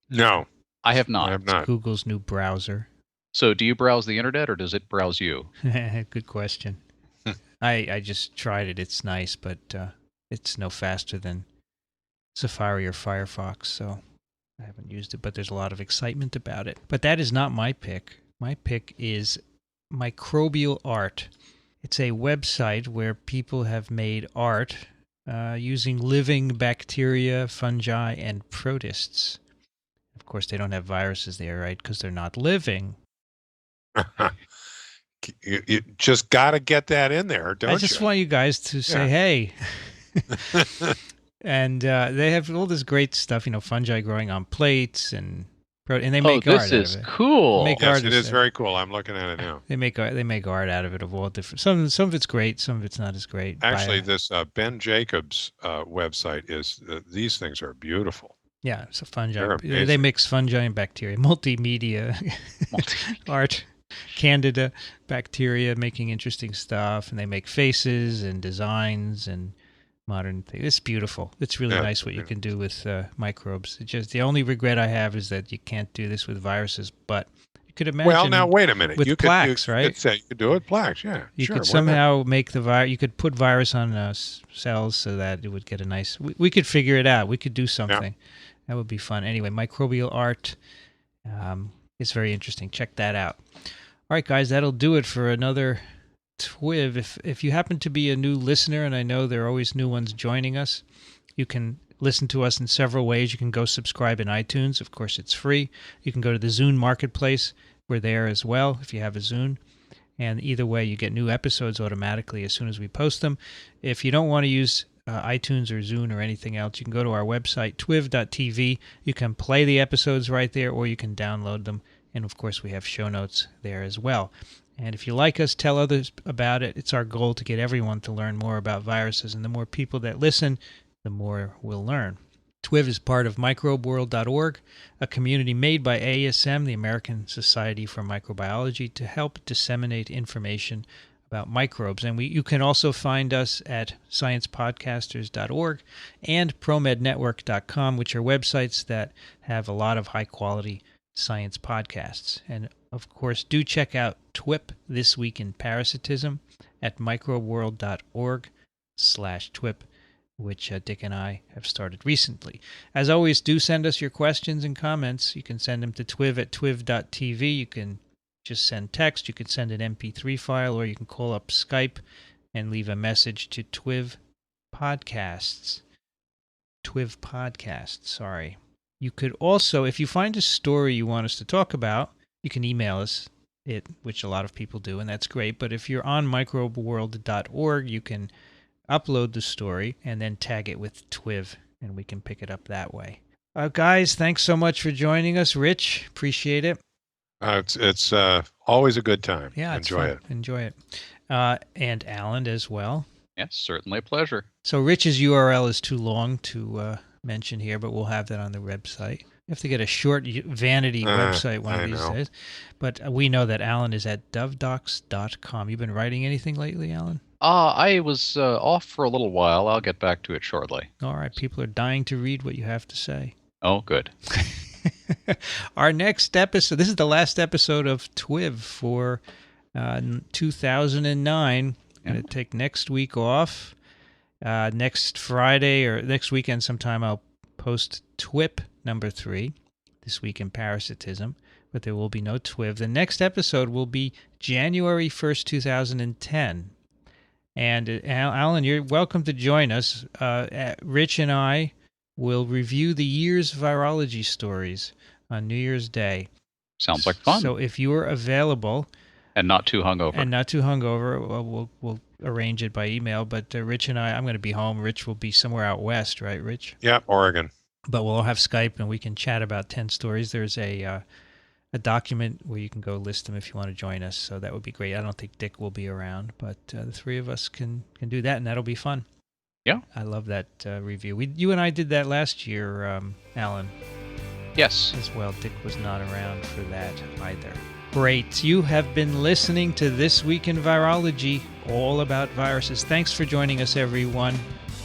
No, I have not. It's Google's new browser. So, do you browse the internet, or does it browse you? Good question. I just tried it. It's nice, but it's no faster than Safari or Firefox, so I haven't used it, but there's a lot of excitement about it. But that is not my pick. My pick is Microbial Art. It's a website where people have made art using living bacteria, fungi, and protists. Of course, they don't have viruses there, right? Because they're not living. You just got to get that in there, don't you? I just want you guys to say, hey. And they have all this great stuff, fungi growing on plates, and they make art out of it. This is cool. Yes, it is very cool. I'm looking at it now. They make art out of it of all different. Some of it's great, some of it's not as great. Actually, this Ben Jacobs website is these things are beautiful. Yeah, so fungi. They mix fungi and bacteria, multimedia art. Candida bacteria making interesting stuff, and they make faces and designs and modern things. It's beautiful. It's really nice what you can do with microbes. It's just the only regret I have is that you can't do this with viruses. But you could imagine. Well, now wait a minute. With plaques, right? You could do it with plaques. Yeah, you could somehow make the virus. You could put virus on cells so that it would get a nice. We could figure it out. We could do something. Yeah. That would be fun. Anyway, Microbial Art. It's very interesting. Check that out. All right, guys, that'll do it for another TWiV. If you happen to be a new listener, and I know there are always new ones joining us, you can listen to us in several ways. You can go subscribe in iTunes. Of course, it's free. You can go to the Zune Marketplace. We're there as well if you have a Zune. And either way, you get new episodes automatically as soon as we post them. If you don't want to use iTunes or Zune or anything else, you can go to our website, twiv.tv. You can play the episodes right there, or you can download them. And, of course, we have show notes there as well. And if you like us, tell others about it. It's our goal to get everyone to learn more about viruses. And the more people that listen, the more we'll learn. TWiV is part of microbeworld.org, a community made by ASM, the American Society for Microbiology, to help disseminate information about microbes. And you can also find us at sciencepodcasters.org and promednetwork.com, which are websites that have a lot of high-quality science podcasts. And of course, do check out TWiP, This Week in Parasitism, at microbeworld.org/TWiP, which Dick and I have started recently. As always, do send us your questions and comments. You can send them to twiv@twiv.tv. You can just send text. You can send an MP3 file, or you can call up Skype and leave a message to TWiV Podcasts. TWiV Podcasts, sorry. You could also, if you find a story you want us to talk about, you can email us it, which a lot of people do, and that's great. But if you're on microbeworld.org, you can upload the story and then tag it with TWiV, and we can pick it up that way. Guys, thanks so much for joining us. Rich, appreciate it. It's always a good time. Yeah, enjoy it. Enjoy it. And Alan as well. Yes, certainly a pleasure. So Rich's URL is too long to mention here, but we'll have that on the website. You have to get a short vanity website one of these days. But we know that Alan is at dovedocs.com. You been writing anything lately, Alan? I was off for a little while. I'll get back to it shortly. All right. People are dying to read what you have to say. Oh, good. Our next episode, this is the last episode of TWiV for 2009. I'm going to take next week off. Next Friday or next weekend sometime I'll post TWiP number 3, This Week in Parasitism, but there will be no TWiV. The next episode will be January 1st, 2010. And Alan, you're welcome to join us. Rich and I will review the year's virology stories on New Year's Day. Sounds like fun. So if you're available... And not too hungover. We'll arrange it by email. But Rich and I'm going to be home. Rich will be somewhere out west, right, Rich? Yeah, Oregon. But we'll all have Skype and we can chat about 10 stories. There's a document where you can go list them if you want to join us. So that would be great. I don't think Dick will be around, but the three of us can do that, and that'll be fun. Yeah. I love that review. You and I did that last year, Alan. Yes. As well. Dick was not around for that either. Great. You have been listening to This Week in Virology, all about viruses. Thanks for joining us, everyone.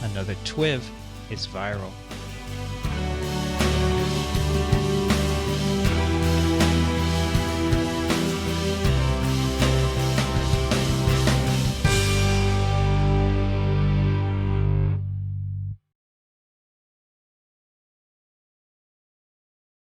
Another TWiV is viral.